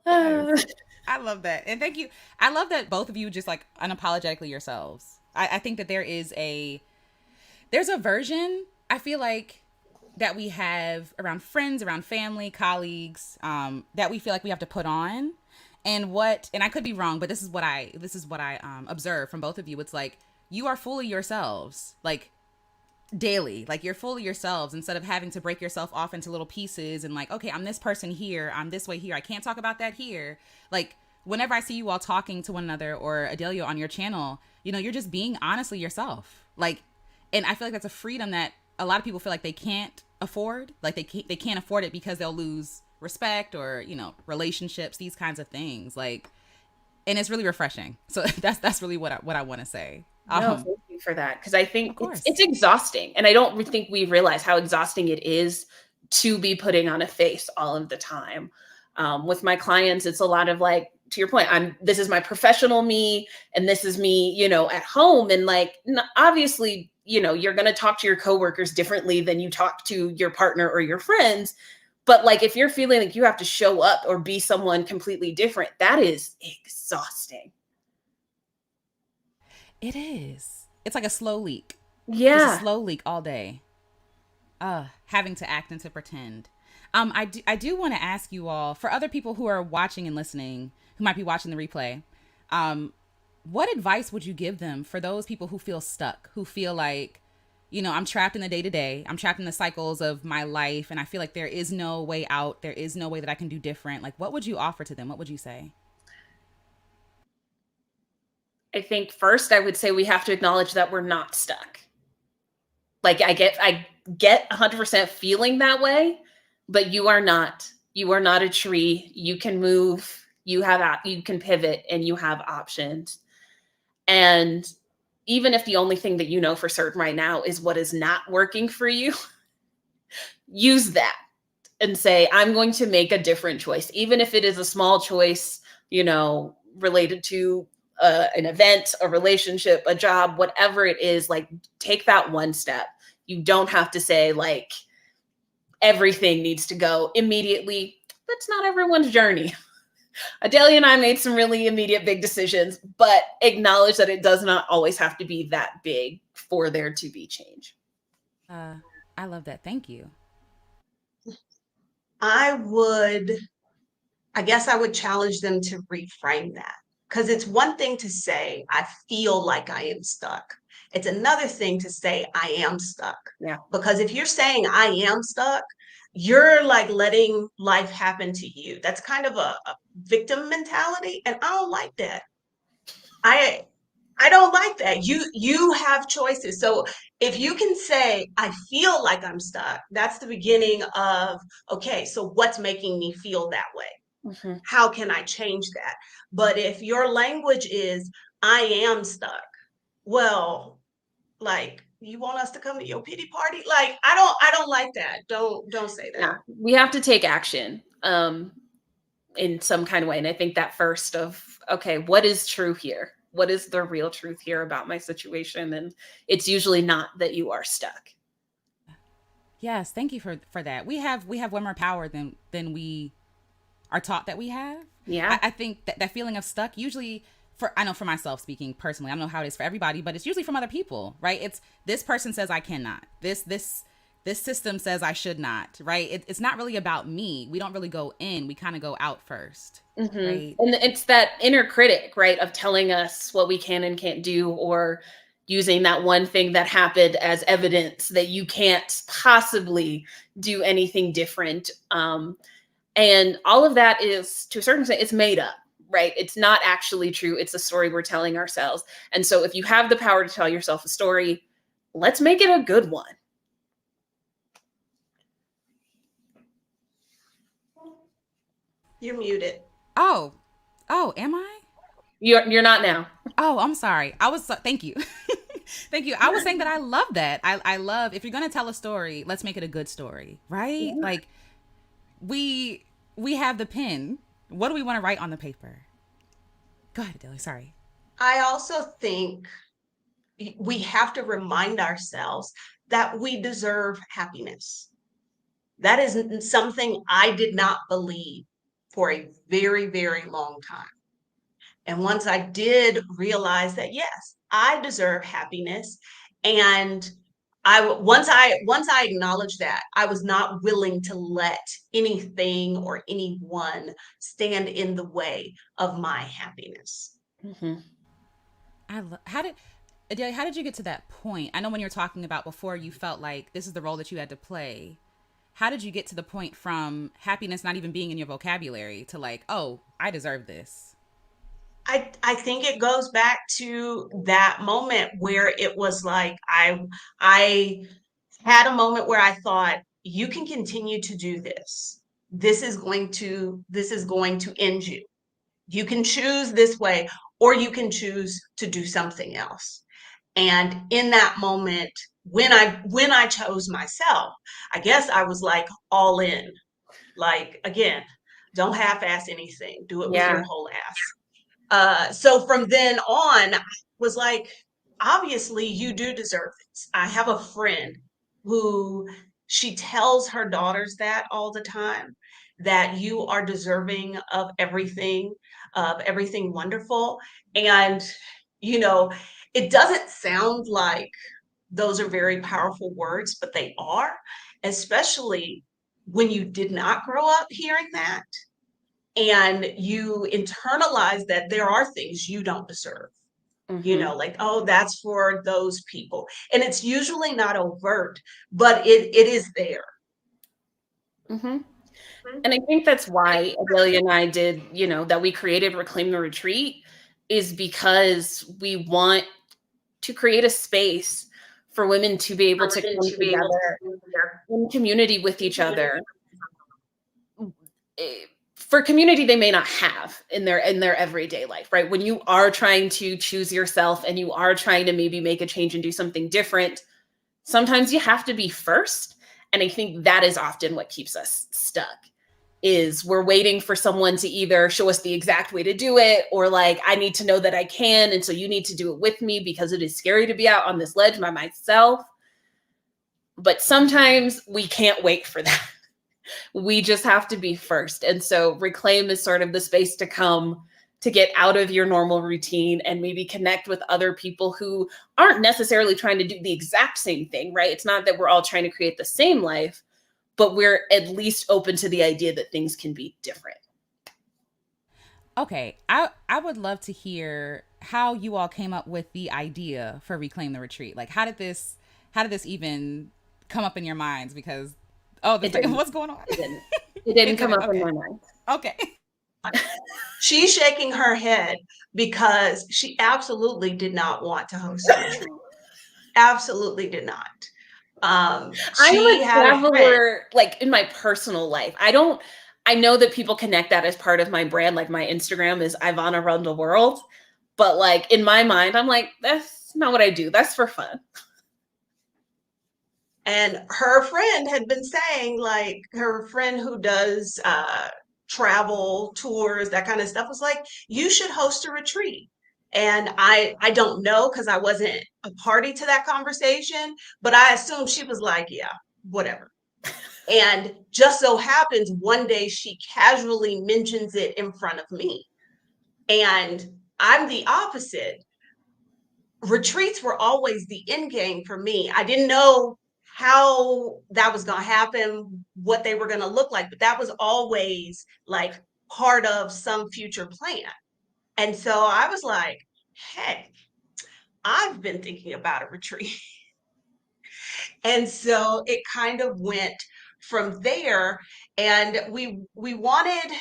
I love that. And thank you. I love that both of you just like unapologetically yourselves. I think that there's a version, I feel like, that we have around friends, around family, colleagues, that we feel like we have to put on. And I could be wrong, but this is what I observe from both of you. It's like, you are fully yourselves, like daily, like you're fully yourselves instead of having to break yourself off into little pieces and like, okay, I'm this person here, I'm this way here, I can't talk about that here. Like whenever I see you all talking to one another or Adalia on your channel, you're just being honestly yourself. Like, and I feel like that's a freedom that a lot of people feel like they can't afford. Like they can't afford it because they'll lose respect or, relationships, these kinds of things. Like, and it's really refreshing. So that's really what I want to say. No, thank you for that. Because I think course. it's exhausting. And I don't think we realize how exhausting it is to be putting on a face all of the time. With my clients, it's a lot of like, to your point, this is my professional me, and this is me, at home. And like, obviously, you're going to talk to your coworkers differently than you talk to your partner or your friends. But like, if you're feeling like you have to show up or be someone completely different, that is exhausting. It is. It's like a slow leak. Yeah. Just a slow leak all day. Having to act and to pretend. I do want to ask you all, for other people who are watching and listening, who might be watching the replay, what advice would you give them for those people who feel stuck, who feel like, I'm trapped in the day-to-day, I'm trapped in the cycles of my life, and I feel like there is no way out, there is no way that I can do different. Like, what would you offer to them? What would you say? I think first I would say we have to acknowledge that we're not stuck. Like I get 100% feeling that way, but you are not a tree. You can move, you can pivot, and you have options. And even if the only thing that you know for certain right now is what is not working for you, use that and say, I'm going to make a different choice. Even if it is a small choice, related to an event, a relationship, a job, whatever it is, like take that one step. You don't have to say like everything needs to go immediately. That's not everyone's journey. Adalia and I made some really immediate big decisions, but acknowledge that it does not always have to be that big for there to be change. I love that. Thank you. I guess I would challenge them to reframe that. Because it's one thing to say, I feel like I am stuck. It's another thing to say, I am stuck. Yeah. Because if you're saying I am stuck, you're like letting life happen to you. That's kind of a victim mentality. And I don't like that. I don't like that. You have choices. So if you can say, I feel like I'm stuck, that's the beginning of, okay, so what's making me feel that way? Mm-hmm. How can I change that? But if your language is, I am stuck, well, like, you want us to come to your pity party? Like, I don't like that. Don't say that. Yeah. We have to take action in some kind of way. And I think that first of, okay, what is true here? What is the real truth here about my situation? And it's usually not that you are stuck. Yes, thank you for that. We have way more power than we are taught that we have. Yeah. I think that feeling of stuck usually, I know for myself speaking personally, I don't know how it is for everybody, but it's usually from other people, right? It's this person says I cannot. This system says I should not, right? It's not really about me. We don't really go in. We kind of go out first, mm-hmm. right? And it's that inner critic, right, of telling us what we can and can't do, or using that one thing that happened as evidence that you can't possibly do anything different. And all of that is, to a certain extent, it's made up, right? It's not actually true. It's a story we're telling ourselves. And so if you have the power to tell yourself a story, let's make it a good one. You're muted. Oh, am I? You're not now. Oh, I'm sorry. Thank you. Thank you. I was saying that I love that. I love, if you're going to tell a story, let's make it a good story, right? Yeah. Like we have the pen. What do we want to write on the paper? Go ahead, Adalia. Sorry. I also think we have to remind ourselves that we deserve happiness. That is something I did not believe for a very, very long time. And once I did realize that, yes, I deserve happiness, and once I acknowledged that, I was not willing to let anything or anyone stand in the way of my happiness. Mm-hmm. Adalia, how did you get to that point? I know when you're talking about before, you felt like this is the role that you had to play. How did you get to the point from happiness not even being in your vocabulary to like, oh, I deserve this? I think it goes back to that moment where it was like I had a moment where I thought, you can continue to do this. This is going to end you. You can choose this way, or you can choose to do something else. And in that moment, when I chose myself, I guess I was like all in. Like, again, don't half-ass anything. Do it with your whole ass. So from then on, I was like, obviously, you do deserve this. I have a friend who, she tells her daughters that all the time, that you are deserving of everything wonderful. And, it doesn't sound like those are very powerful words, but they are, especially when you did not grow up hearing that. And you internalize that there are things you don't deserve, Mm-hmm. like, oh, that's for those people. And it's usually not overt, but it is there. Mm-hmm. And I think that's why Adalia and I did, that we created Reclaim the Retreat, is because we want to create a space for women to be able to come together in community with each other, for community they may not have in their everyday life, right? When you are trying to choose yourself and you are trying to maybe make a change and do something different, sometimes you have to be first. And I think that is often what keeps us stuck. is we're waiting for someone to either show us the exact way to do it, or like, I need to know that I can, and so you need to do it with me because it is scary to be out on this ledge by myself. But sometimes we can't wait for that. We just have to be first. And so Reclaim is sort of the space to come to get out of your normal routine and maybe connect with other people who aren't necessarily trying to do the exact same thing, right? It's not that we're all trying to create the same life, but we're at least open to the idea that things can be different. Okay, I would love to hear how you all came up with the idea for Reclaim the Retreat. Like, how did this even come up in your minds? Because what's going on? It didn't come up in my mind. Okay. She's shaking her head because she absolutely did not want to host a retreat. Absolutely did not. I'm a traveler, like in my personal life. I know that people connect that as part of my brand. Like my Instagram is Ivana Run the World. But like in my mind, I'm like, that's not what I do. That's for fun. And her friend had been saying, like, her friend who does travel tours, that kind of stuff, was like, you should host a retreat. And I don't know, because I wasn't a party to that conversation, but I assumed she was like, yeah, whatever. And just so happens one day she casually mentions it in front of me. And I'm the opposite. Retreats were always the end game for me. I didn't know how that was going to happen, what they were going to look like, but that was always like part of some future plan. And so I was like, hey, I've been thinking about a retreat. And so it kind of went from there. And we wanted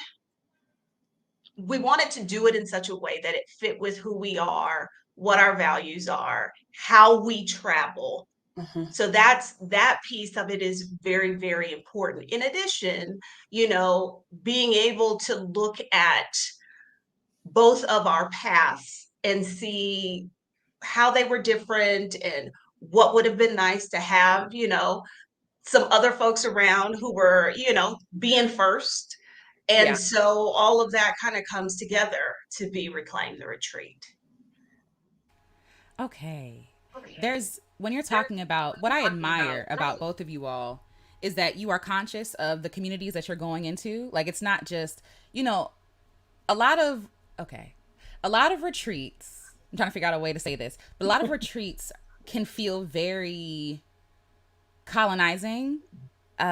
to do it in such a way that it fit with who we are, what our values are, how we travel. Mm-hmm. So that piece of it is very, very important. In addition, being able to look at both of our paths and see how they were different and what would have been nice to have, some other folks around who were, being first. And so all of that kind of comes together to be Reclaim the Retreat. Okay. When you're talking about what I admire about both of you all is that you are conscious of the communities that you're going into. Like, it's not just, a lot of retreats, I'm trying to figure out a way to say this, but a lot of retreats can feel very colonizing.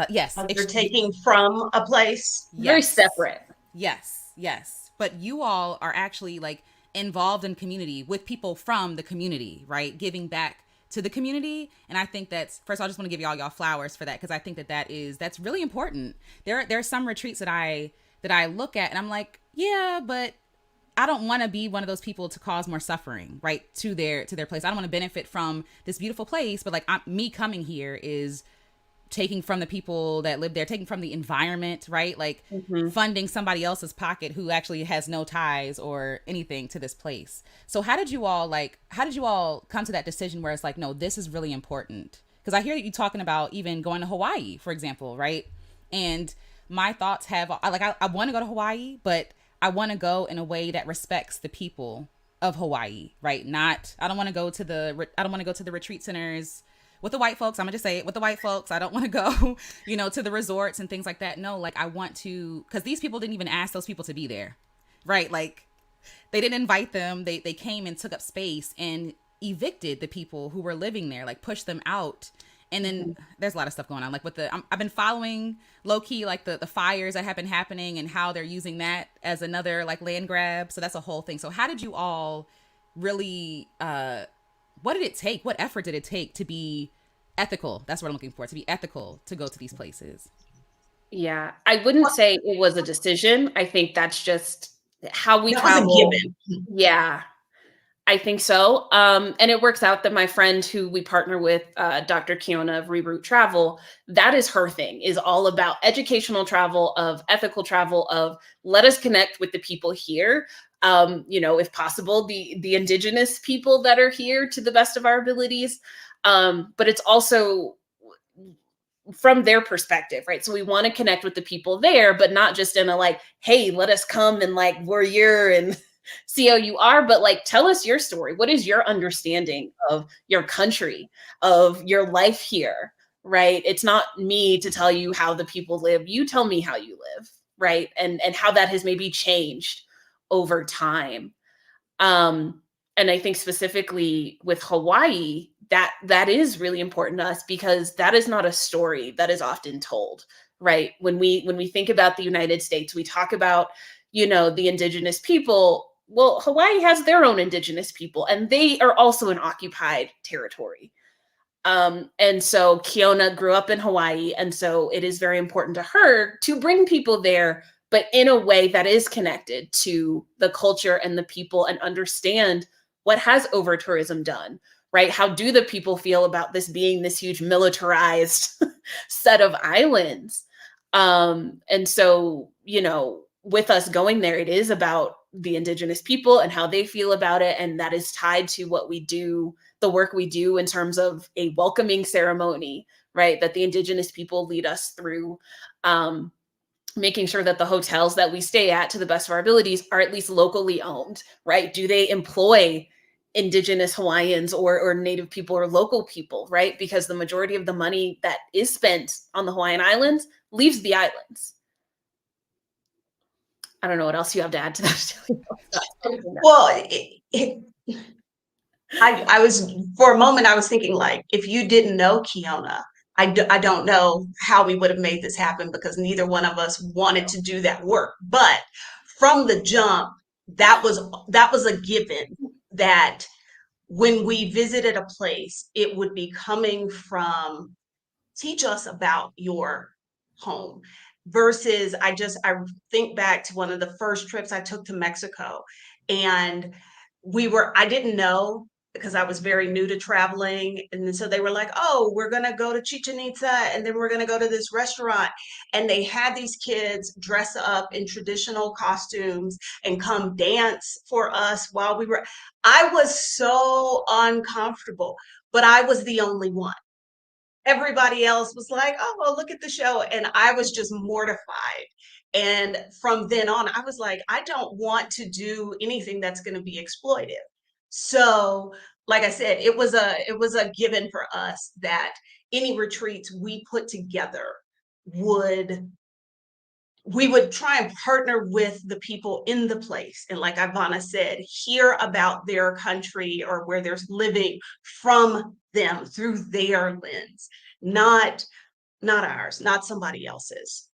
Yes. You're taking from a place. Yes. Very separate. Yes. But you all are actually like involved in community with people from the community, right? Giving back to the community. And I think that's, first of all, I just want to give y'all flowers for that, because I think that's really important. There are some retreats that I look at and I'm like, yeah, but I don't want to be one of those people to cause more suffering, right? To their place. I don't want to benefit from this beautiful place, but like me coming here is taking from the people that live there, taking from the environment, right? Like funding somebody else's pocket who actually has no ties or anything to this place. So how did you all come to that decision where it's like, no, this is really important? Because I hear you talking about even going to Hawaii, for example, right? And my thoughts have, I want to go to Hawaii, but I want to go in a way that respects the people of Hawaii, right? I don't want to go to the retreat centers with the white folks. I'm gonna just say it, with the white folks. I don't want to go, to the resorts and things like that. No, like I want to, because these people didn't even ask those people to be there, right? Like they didn't invite them. They came and took up space and evicted the people who were living there, like pushed them out. And then there's a lot of stuff going on, like with I've been following low key, like the fires that have been happening and how they're using that as another like land grab. So that's a whole thing. So how did you all really, what did it take? What effort did it take to be ethical? That's what I'm looking for, to be ethical, to go to these places. Yeah, I wouldn't say it was a decision. I think that's just how we travel. Was a given. Yeah, I think so. And it works out that my friend who we partner with, Dr. Kiona of Reroute Travel, that is her thing, is all about educational travel, of ethical travel, of let us connect with the people here. If possible, the indigenous people that are here to the best of our abilities. But it's also from their perspective, right? So we want to connect with the people there, but not just in a like, hey, let us come and like we're here and see how you are, but like tell us your story. What is your understanding of your country, of your life here, right? It's not me to tell you how the people live. You tell me how you live, right? And how that has maybe changed over time. And I think specifically with Hawaii, that is really important to us because that is not a story that is often told, right? When we think about the United States, we talk about, the indigenous people. Well, Hawaii has their own indigenous people, and they are also in occupied territory. And so Kiona grew up in Hawaii, and so it is very important to her to bring people there, but in a way that is connected to the culture and the people and understand what has over tourism done, right? How do the people feel about this being this huge militarized set of islands? And so, with us going there, it is about the indigenous people and how they feel about it. And that is tied to what we do, the work we do in terms of a welcoming ceremony, right? That the indigenous people lead us through, making sure that the hotels that we stay at, to the best of our abilities, are at least locally owned, right? Do they employ indigenous Hawaiians or native people or local people, right? Because the majority of the money that is spent on the Hawaiian Islands leaves the islands. I don't know what else you have to add to that. Well, I was, for a moment, I was thinking like, if you didn't know Kiona, I don't know how we would have made this happen because neither one of us wanted to do that work. But from the jump, that was a given that when we visited a place, it would be coming from teach us about your home versus I think back to one of the first trips I took to Mexico, and I didn't know because I was very new to traveling. And so they were like, oh, we're going to go to Chichen Itza and then we're going to go to this restaurant. And they had these kids dress up in traditional costumes and come dance for us while I was so uncomfortable, but I was the only one. Everybody else was like, oh, well, look at the show. And I was just mortified. And from then on, I was like, I don't want to do anything that's going to be exploitive. So, like I said, it was a given for us that any retreats we put together would we would try and partner with the people in the place. And like Ivana said, hear about their country or where they're living from them through their lens, not ours, not somebody else's.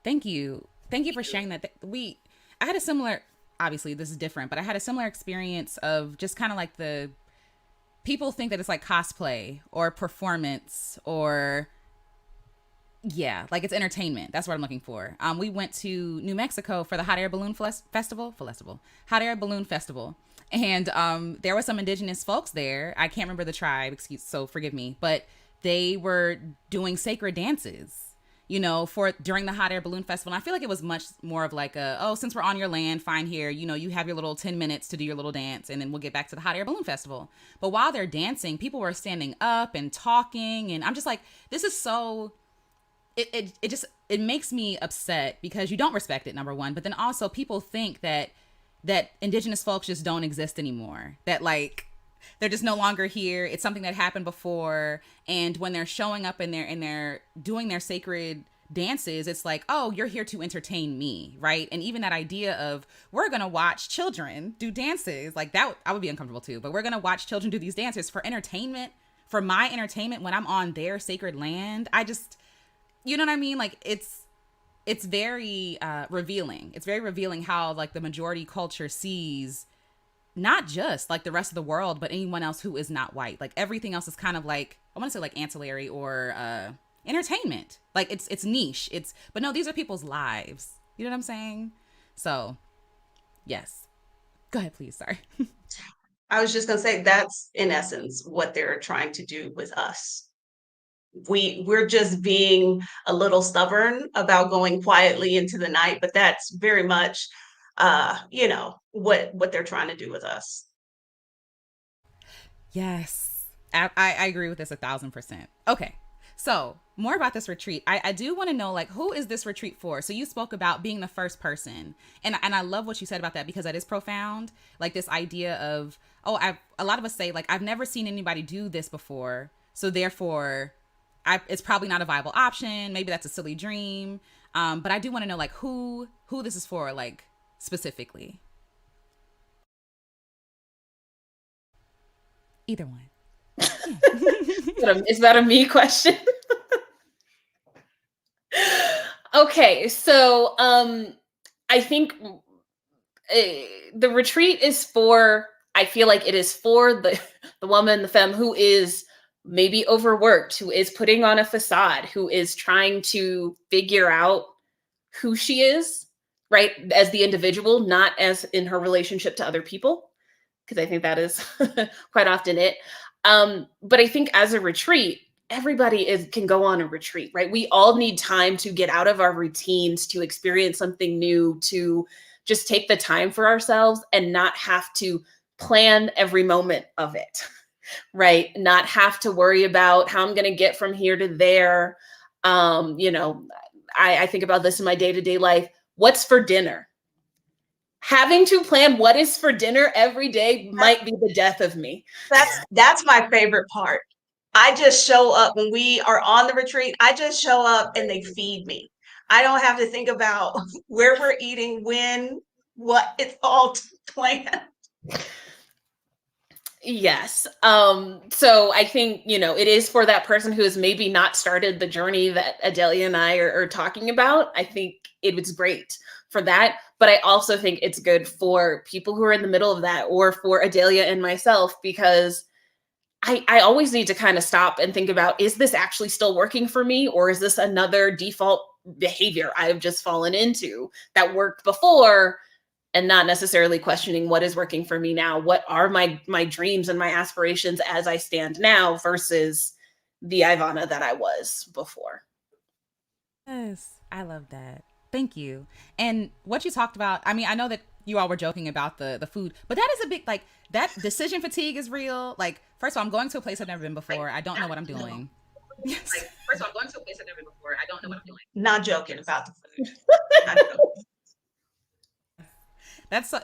Thank you. Thank you for sharing that. I had a similar, obviously this is different, but I had a similar experience of just kind of like the people think that it's like cosplay or performance or yeah, like it's entertainment. That's what I'm looking for. We went to New Mexico for the Hot Air Balloon Hot Air Balloon Festival, and there was some indigenous folks there. I can't remember the tribe, so forgive me, but they were doing sacred dances. For during the Hot Air Balloon Festival. And I feel like it was much more of like since we're on your land, fine here, you have your little 10 minutes to do your little dance and then we'll get back to the Hot Air Balloon Festival. But while they're dancing, people were standing up and talking. And I'm just like, this is so, it makes me upset because you don't respect it, number one. But then also people think that indigenous folks just don't exist anymore. That like, they're just no longer here. It's something that happened before. And when they're showing up and they're doing their sacred dances, it's like, oh, you're here to entertain me, right? And even that idea of we're gonna watch children do dances, like that, I would be uncomfortable too. But we're gonna watch children do these dances for entertainment, for my entertainment when I'm on their sacred land. I just, you know what I mean? Like it's very revealing. It's very revealing how like the majority culture sees not just like the rest of the world, but anyone else who is not white. Like everything else is kind of like, I want to say like ancillary or entertainment. Like it's niche. But no, these are people's lives. You know what I'm saying? So yes. Go ahead, please. Sorry. I was just going to say that's in essence what they're trying to do with us. We're just being a little stubborn about going quietly into the night, but that's very much what they're trying to do with us. Yes. I agree with this 1,000%. Okay. So, more about this retreat. I do want to know, like, who is this retreat for? So, you spoke about being the first person. And I love what you said about that because that is profound. Like, this idea of, oh, a lot of us say, like, I've never seen anybody do this before. So, therefore, it's probably not a viable option. Maybe that's a silly dream. But I do want to know, like, who this is for, like, specifically. Either one. Is that a me question? Okay, so I think the retreat is for, I feel like it is for the woman, the femme who is maybe overworked, who is putting on a facade, who is trying to figure out who she is, right, as the individual, not as in her relationship to other people, because I think that is quite often it. But I think as a retreat, everybody can go on a retreat, right? We all need time to get out of our routines, to experience something new, to just take the time for ourselves and not have to plan every moment of it, right? Not have to worry about how I'm going to get from here to there. I think about this in my day-to-day life. What's for dinner? Having to plan what is for dinner every day might be the death of me. That's my favorite part. I just show up when we are on the retreat. I just show up and they feed me. I don't have to think about where we're eating, when, what. It's all planned. Yes. So I think, it is for that person who has maybe not started the journey that Adalia and I are talking about. I think it was great for that. But I also think it's good for people who are in the middle of that, or for Adalia and myself, because I always need to kind of stop and think about, is this actually still working for me? Or is this another default behavior I've just fallen into that worked before, and not necessarily questioning what is working for me now? What are my dreams and my aspirations as I stand now versus the Ivana that I was before? Yes, I love that. Thank you. And what you talked about, I mean, I know that you all were joking about the food, but that is a big, like, that decision fatigue is real. Like, first of all, I'm going to a place I've never been before. I don't know what I'm doing. Yes. Like, first of all, I'm going to a place I've never been before. I don't know what I'm doing. Not joking about the food.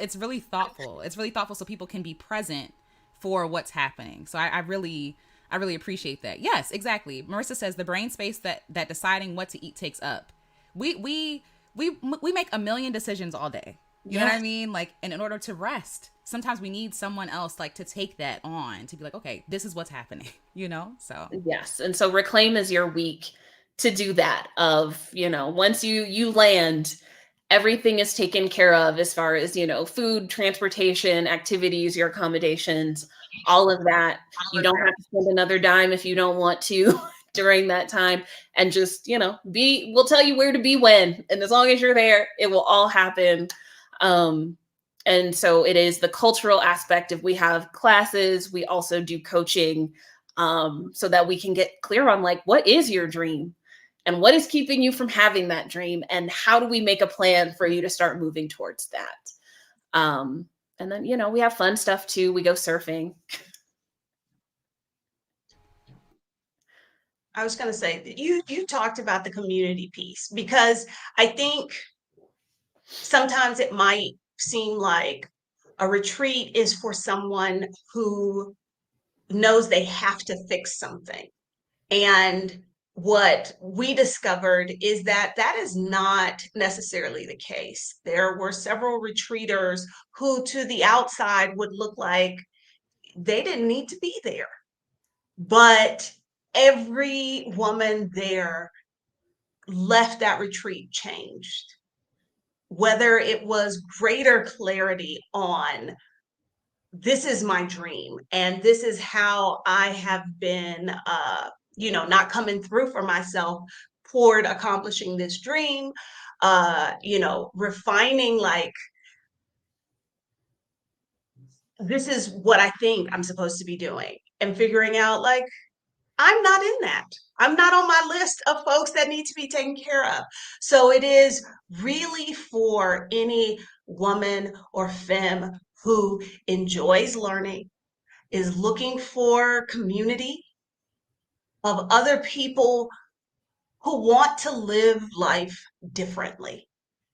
It's really thoughtful. It's really thoughtful so people can be present for what's happening. So I really appreciate that. Yes, exactly. Marissa says the brain space that deciding what to eat takes up. We make a million decisions all day. You know what I mean? Like, and in order to rest, sometimes we need someone else, like, to take that on, to be like, okay, this is what's happening, So yes. And so Reclaim is your week to do that. Of, once you land, everything is taken care of as far as, food, transportation, activities, your accommodations, all of that. You don't have to spend another dime if you don't want to during that time. And just, we'll tell you where to be when. And as long as you're there, it will all happen. And so it is the cultural aspect of, we have classes, we also do coaching, so that we can get clear on, like, what is your dream? And what is keeping you from having that dream? And how do we make a plan for you to start moving towards that? And then, we have fun stuff too. We go surfing. I was going to say that you talked about the community piece, because I think sometimes it might seem like a retreat is for someone who knows they have to fix something. And what we discovered is that that is not necessarily the case. There were several retreaters who, to the outside, would look like they didn't need to be there. But every woman there left that retreat changed, whether it was greater clarity on, this is my dream and this is how I have been not coming through for myself toward accomplishing this dream, refining, like, this is what I think I'm supposed to be doing, and figuring out, like, I'm not in that. I'm not on my list of folks that need to be taken care of. So it is really for any woman or femme who enjoys learning, is looking for community, of other people who want to live life differently.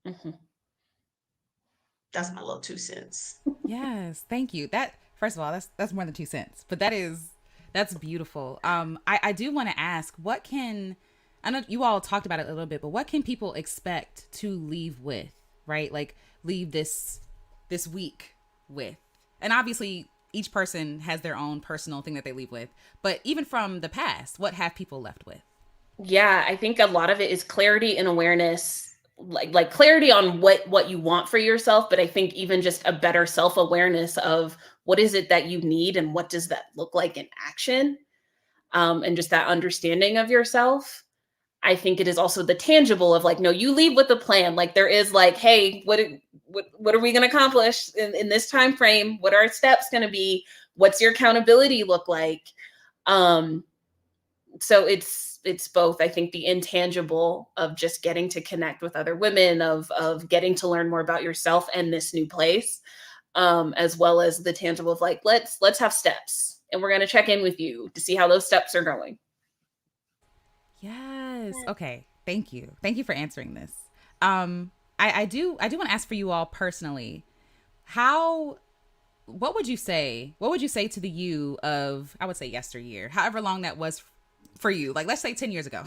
Mhm. That's my little 2 cents. Yes, thank you. That first of all, that's more than 2 cents, but that's beautiful. I do want to ask, what can I know you all talked about it a little bit, but what can people expect to leave with, right? Like leave this week with, and obviously each person has their own personal thing that they leave with, but even from the past, what have people left with? Yeah, I think a lot of it is clarity and awareness, like clarity on what you want for yourself, but I think even just a better self-awareness of what is it that you need and what does that look like in action, and just that understanding of yourself. I think it is also the tangible of like, no, you leave with a plan. Like there is like, hey, what are we going to accomplish in this time frame? What are our steps going to be? What's your accountability look like? Um, so it's both. I think the intangible of just getting to connect with other women, of getting to learn more about yourself and this new place, as well as the tangible of like, let's have steps, and we're going to check in with you to see how those steps are going. Yes. Okay. Thank you. Thank you for answering this. I do want to ask for you all personally. How what would you say to the you of, I would say yesteryear, however long that was for you? Like let's say 10 years ago.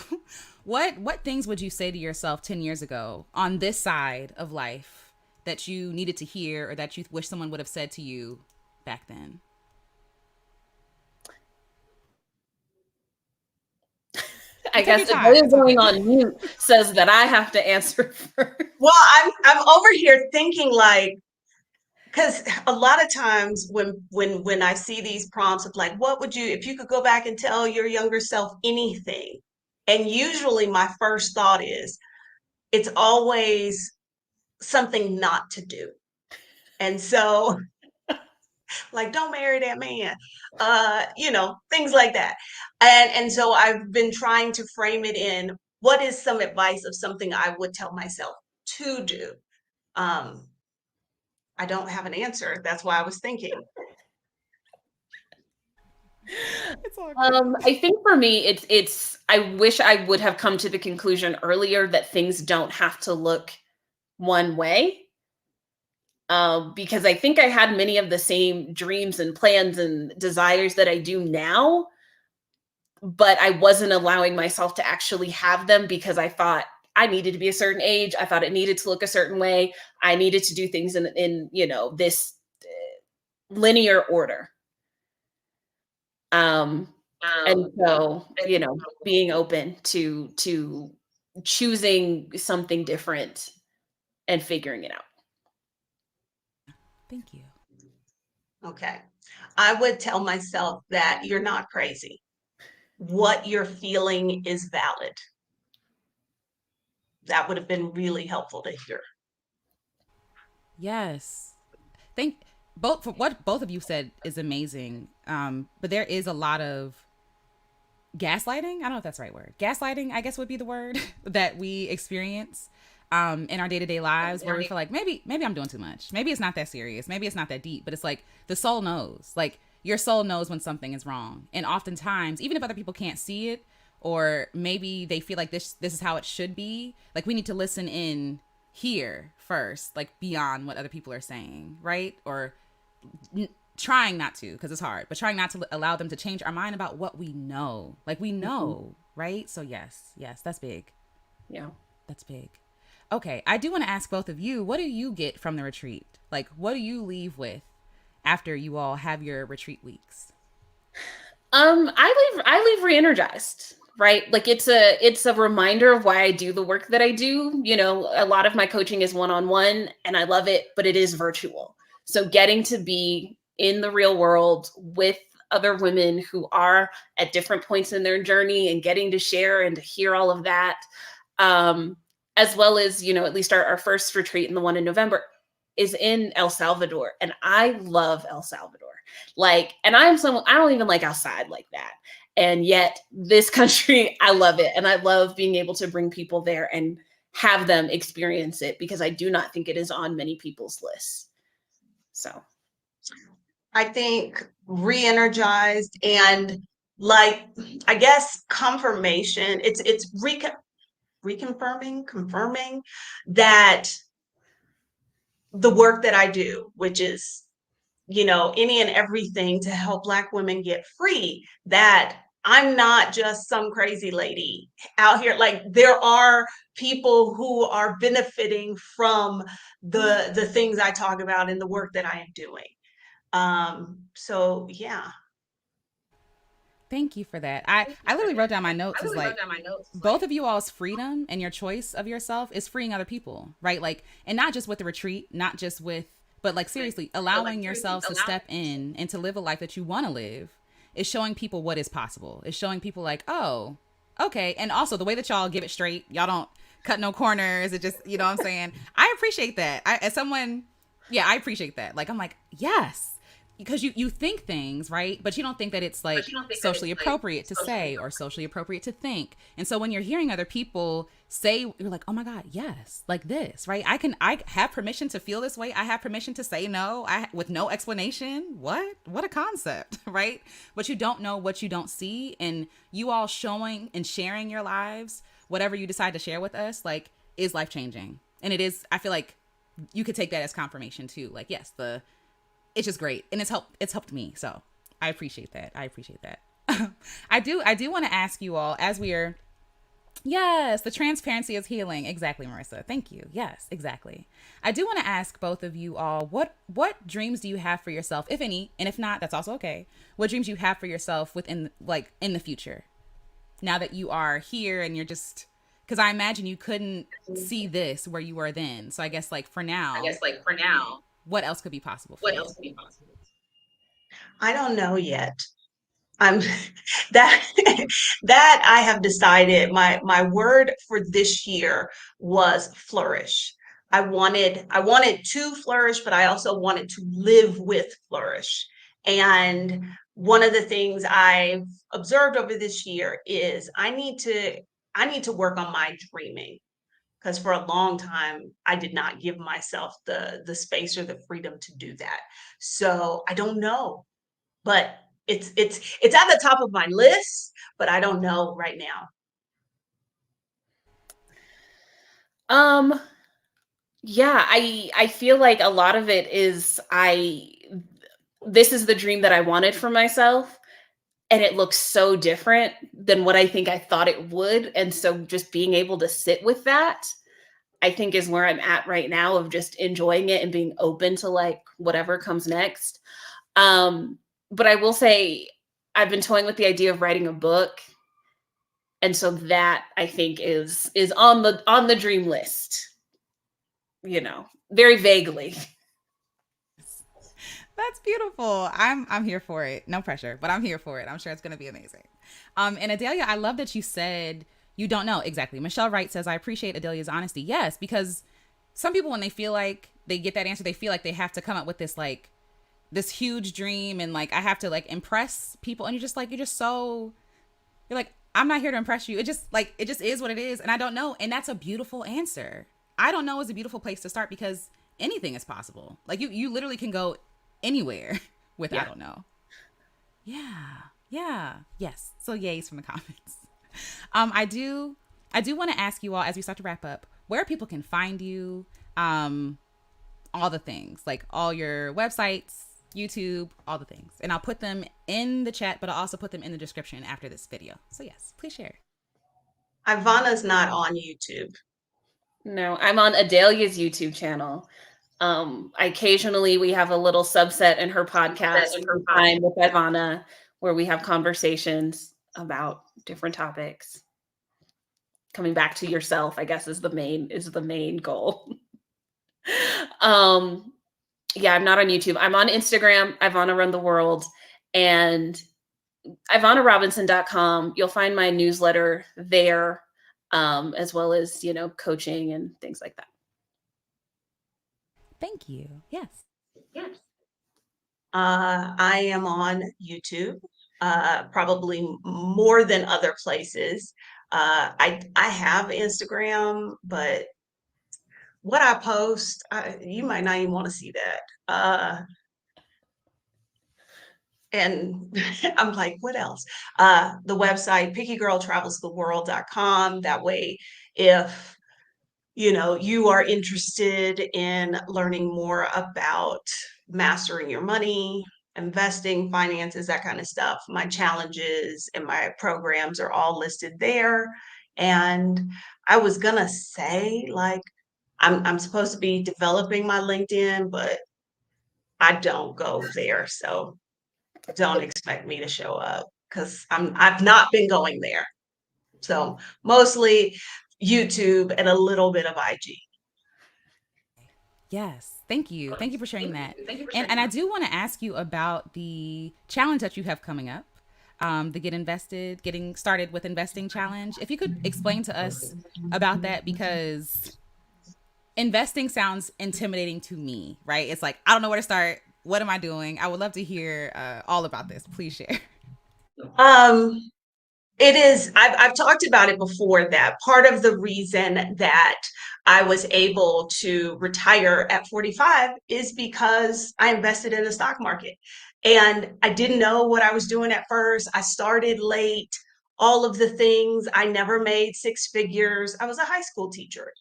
What things would you say to yourself 10 years ago on this side of life that you needed to hear or that you wish someone would have said to you back then? I Take your guess time. Adalia It's going okay. on mute says that I have to answer first. Well, I'm over here thinking like, because a lot of times when I see these prompts of like, what would you, if you could go back and tell your younger self anything? And usually my first thought is it's always something not to do. And so like, don't marry that man, things like that. And so I've been trying to frame it in what is some advice of something I would tell myself to do. Um, I don't have an answer. That's why I was thinking. It's all good. I think for me, it's. I wish I would have come to the conclusion earlier that things don't have to look one way. Because I think I had many of the same dreams and plans and desires that I do now, but I wasn't allowing myself to actually have them because I thought I needed to be a certain age. I thought it needed to look a certain way. I needed to do things in this linear order. Um, and so, being open to choosing something different and figuring it out. Thank you. Okay. I would tell myself that you're not crazy. What you're feeling is valid. That would have been really helpful to hear. Yes. Thank both for what both of you said is amazing. But there is a lot of gaslighting. I don't know if that's the right word. Gaslighting, I guess, would be the word that we experience in our day-to-day lives, where we feel like maybe I'm doing too much. Maybe it's not that serious. Maybe it's not that deep. But it's like the soul knows. Like your soul knows when something is wrong. And oftentimes, even if other people can't see it, or maybe they feel like this is how it should be, like we need to listen in here first, like beyond what other people are saying, right? Or trying not to, because it's hard, but trying not to allow them to change our mind about what we know. Like we know, right? So yes, that's big. Yeah. That's big. Okay, I do want to ask both of you, what do you get from the retreat? Like, what do you leave with after you all have your retreat weeks? I leave re-energized, right? Like it's a reminder of why I do the work that I do. A lot of my coaching is one-on-one and I love it, but it is virtual. So getting to be in the real world with other women who are at different points in their journey and getting to share and to hear all of that, as well as, at least our first retreat and the one in November is in El Salvador. And I love El Salvador. Like, and I'm someone, I don't even like outside like that. And yet this country, I love it. And I love being able to bring people there and have them experience it, because I do not think it is on many people's lists. So I think re-energized and like, I guess confirmation. It's confirming that the work that I do, which is, any and everything to help Black women get free, that I'm not just some crazy lady out here. Like, there are people who are benefiting from the things I talk about and the work that I am doing. So yeah. Thank you for that. I literally wrote down my notes as like both of you all's freedom and your choice of yourself is freeing other people, right? Like, and not just with the retreat, not just with, but like seriously, allowing yourselves to step in and to live a life that you want to live is showing people what is possible. It's showing people like, oh, okay. And also the way that y'all give it straight, y'all don't cut no corners. It just, you know what I'm saying? I appreciate that. As someone, yeah, I appreciate that. Like, I'm like, yes, because you think things, right, but you don't think that it's like socially appropriate to say or socially appropriate to think. And so when you're hearing other people say, you're like, oh my god, yes, like this, right? I have permission to feel this way. I have permission to say no, with no explanation. What a concept. Right? But you don't know what you don't see. And you all showing and sharing your lives, whatever you decide to share with us, like, is life changing. And it is, I feel like you could take that as confirmation too. Like, yes, it's just great, and it's helped me. So I appreciate that. I do want to ask you all, as we are, yes, the transparency is healing. Exactly, Marissa, thank you. Yes, exactly. I do want to ask both of you all, what dreams do you have for yourself, if any, and if not, that's also okay. What dreams you have for yourself within, like, in the future, now that you are here and you're just, because I imagine you couldn't see this where you were then. So I guess, like, for now, what else could be possible for you? I don't know yet. I'm that that I have decided my word for this year was flourish. I wanted to flourish, but I also wanted to live with flourish. And one of the things I've observed over this year is I need to work on my dreaming, because for a long time I did not give myself the space or the freedom to do that. So I don't know, but it's at the top of my list, but I don't know right now. Um, yeah, I feel like a lot of it is this is the dream that I wanted for myself, and it looks so different than what I think I thought it would. And so just being able to sit with that, I think, is where I'm at right now, of just enjoying it and being open to like whatever comes next. But I will say I've been toying with the idea of writing a book. And so that, I think, is on the dream list, very vaguely. That's beautiful. I'm here for it. No pressure, but I'm here for it. I'm sure it's going to be amazing. And Adalia, I love that you said you don't know exactly. Michelle Wright says, I appreciate Adalia's honesty. Yes, because some people, when they feel like they get that answer, they feel like they have to come up with this, like, this huge dream, and like, I have to like impress people. And you're just like, you're like, I'm not here to impress you. It just is what it is. And I don't know. And that's a beautiful answer. I don't know is a beautiful place to start, because anything is possible. Like, you literally can go anywhere with, yeah. I don't know. Yeah. Yes. So yays from the comments. I do want to ask you all, as we start to wrap up, where people can find you, all the things, like all your websites, YouTube, all the things. And I'll put them in the chat, but I'll also put them in the description after this video. So yes, please share. Ivana's not on YouTube. No, I'm on Adalia's YouTube channel. Occasionally we have a little subset in her podcast, Time with Ivana, where we have conversations about different topics. Coming back to yourself, I guess, is the main goal. Yeah, I'm not on YouTube. I'm on Instagram, Ivana Run the World, and IvanaRobinson.com. You'll find my newsletter there, as well as, coaching and things like that. Thank you. Yes. I am on YouTube, probably more than other places. I have Instagram, but what I post, you might not even want to see that. And I'm like, what else? The website, pickygirltravelstheworld.com. That way, if you are interested in learning more about mastering your money, investing, finances, that kind of stuff, my challenges and my programs are all listed there. And I was gonna say, like, I'm supposed to be developing my LinkedIn, but I don't go there. So don't expect me to show up because I've not been going there. So mostly YouTube and a little bit of IG. Yes, thank you. Thank you for sharing that. And I do want to ask you about the challenge that you have coming up, the Getting Started with Investing challenge. If you could explain to us about that, because investing sounds intimidating to me, right? It's like, I don't know where to start. What am I doing? I would love to hear all about this. Please share. Um, It is, I've talked about it before that part of the reason that I was able to retire at 45 is because I invested in the stock market. And I didn't know what I was doing at first. I started late, all of the things. I never made six figures. I was a high school teacher.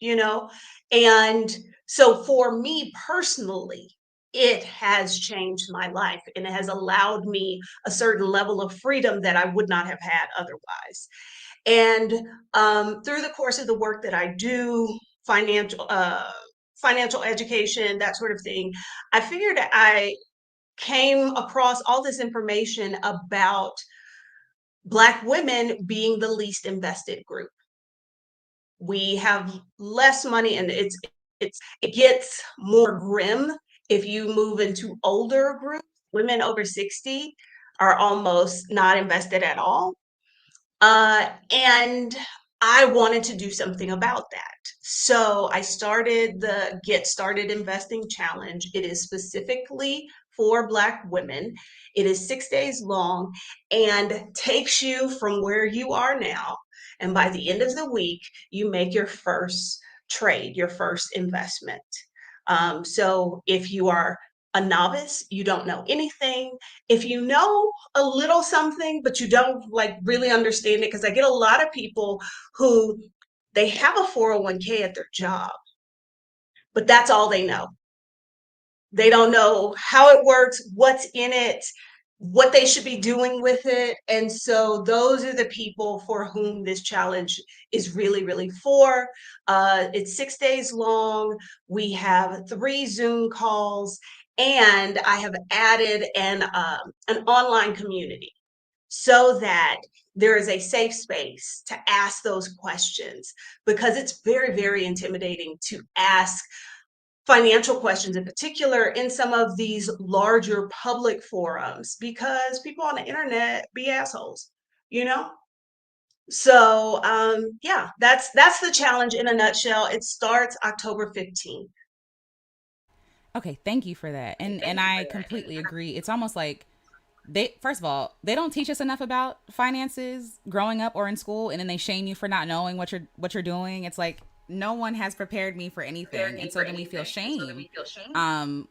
And so for me personally, it has changed my life and it has allowed me a certain level of freedom that I would not have had otherwise. And through the course of the work that I do, financial education, that sort of thing, I figured I came across all this information about Black women being the least invested group. We have less money, and it gets more grim if you move into older groups. Women over 60 are almost not invested at all. And I wanted to do something about that. So I started the Get Started Investing Challenge. It is specifically for Black women. It is 6 days long and takes you from where you are now. And by the end of the week, you make your first trade, your first investment. So if you are a novice, you don't know anything. If you know a little something, but you don't like really understand it, because I get a lot of people who they have a 401k at their job, but that's all they know. They don't know how it works, what's in it, what they should be doing with it. And so those are the people for whom this challenge is really, really for. It's 6 days long. We have 3 Zoom calls, and I have added an online community so that there is a safe space to ask those questions, because it's very, very intimidating to ask financial questions in particular in some of these larger public forums, because people on the internet be assholes, you know? So yeah, that's the challenge in a nutshell. It starts October 15th. Okay, thank you for that. And I completely agree. It's almost like they first of all, they don't teach us enough about finances growing up or in school, and then they shame you for not knowing what you're doing. It's like no one has prepared me for anything. And so then we feel shame.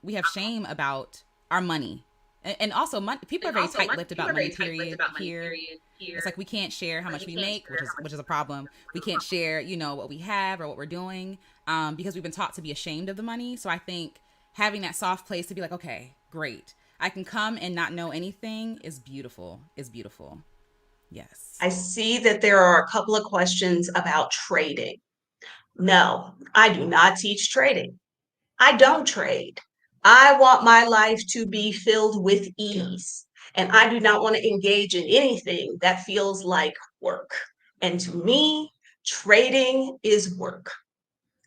We have shame about our money. And also people are very tight-lipped about money period here. It's like we can't share how much we make, which is a problem. We can't share, what we have or what we're doing, because we've been taught to be ashamed of the money. So I think having that soft place to be like, okay, great, I can come and not know anything is beautiful. Is beautiful. Yes. I see that there are a couple of questions about trading. No, I do not teach trading. I don't trade. I want my life to be filled with ease. And I do not want to engage in anything that feels like work. And to me, trading is work.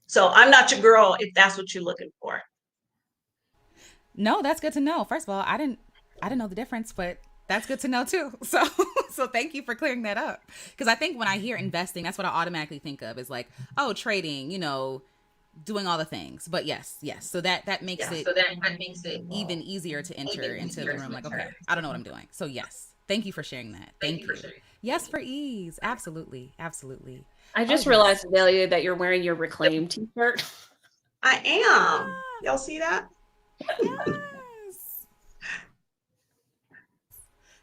So I'm not your girl if that's what you're looking for. No, that's good to know. First of all, I didn't know the difference, but that's good to know too. So so thank you for clearing that up. Because I think when I hear investing, that's what I automatically think of is like, oh, trading, doing all the things. But yes, yes. So that makes it even easier to enter into the room. Like, okay, I don't know what I'm doing. So yes, thank you for sharing that. Thank you. Yes, for ease. Absolutely, absolutely. I Oh just yes. realized, Adalia, that you're wearing your Reclaim t-shirt. I am. Ah, Y'all see that? yes.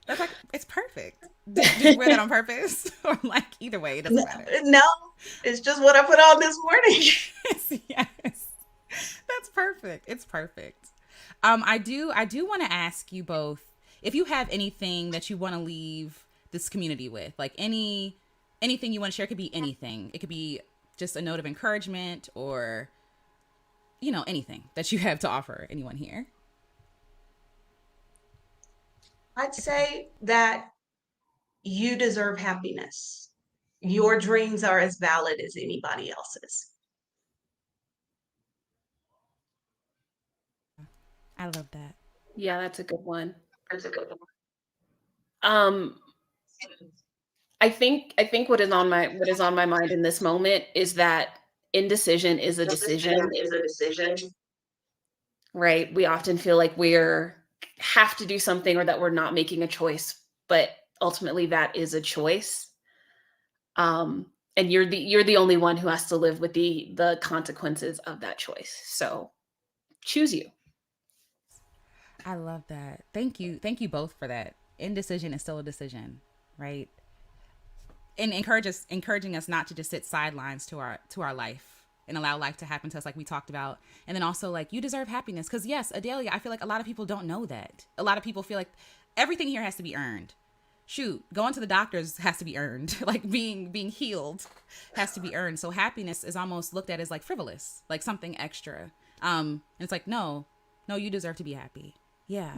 That's like, it's perfect. Did you wear that on purpose? Or like, either way, it doesn't matter. No, it's just what I put on this morning. Yes, yes. That's perfect. It's perfect. I do want to ask you both if you have anything that you want to leave this community with, like anything you want to share. It could be anything. It could be just a note of encouragement, or anything that you have to offer anyone here. I'd say that you deserve happiness. Your dreams are as valid as anybody else's. I love that. Yeah, that's a good one. That's a good one. Um, I think what is on my mind in this moment is that indecision is a decision, Is a decision. right? We often feel like we're have to do something or that we're not making a choice, but ultimately that is a choice. And you're the only one who has to live with the consequences of that choice. So choose you. I love that. Thank you. Thank you both for that. Indecision is still a decision, right? And encouraging us not to just sit sidelines to our life and allow life to happen to us, like we talked about. And then also, like, you deserve happiness, because yes, Adalia, I feel like a lot of people don't know that. A lot of people feel like everything here has to be earned. Shoot, going to the doctors has to be earned. Like being healed has to be earned. So happiness is almost looked at as like frivolous, like something extra. And it's like, no, you deserve to be happy. Yeah.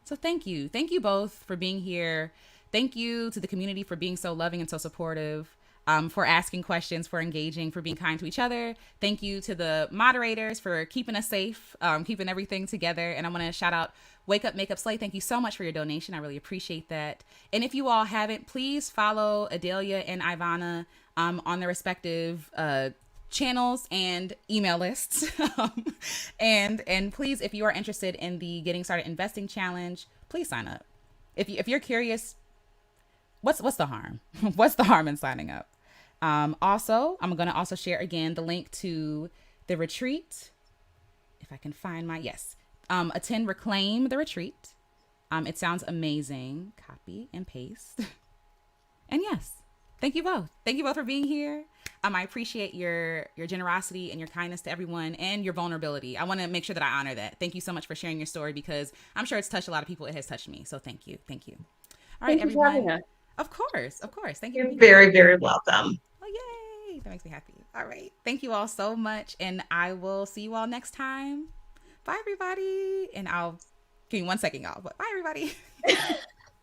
So thank you both for being here. Thank you to the community for being so loving and so supportive, for asking questions, for engaging, for being kind to each other. Thank you to the moderators for keeping us safe, keeping everything together. And I want to shout out Wake Up Makeup Slay. Thank you so much for your donation. I really appreciate that. And if you all haven't, please follow Adalia and Ivana on their respective channels and email lists. And please, if you are interested in the Getting Started Investing Challenge, please sign up. If you're curious, what's the harm? What's the harm in signing up? Also, I'm going to also share again the link to the retreat. If I can find attend Reclaim the retreat. It sounds amazing. Copy and paste. And yes, thank you both. Thank you both for being here. I appreciate your generosity and your kindness to everyone, and your vulnerability. I want to make sure that I honor that. Thank you so much for sharing your story, because I'm sure it's touched a lot of people. It has touched me. So thank you. Thank you. All right, Thank you for having everyone. us. Of course. Thank you. You're very, very welcome. Oh, yay. That makes me happy. All right. Thank you all so much. And I will see you all next time. Bye, everybody. And I'll give me 1 second, y'all. But bye, everybody.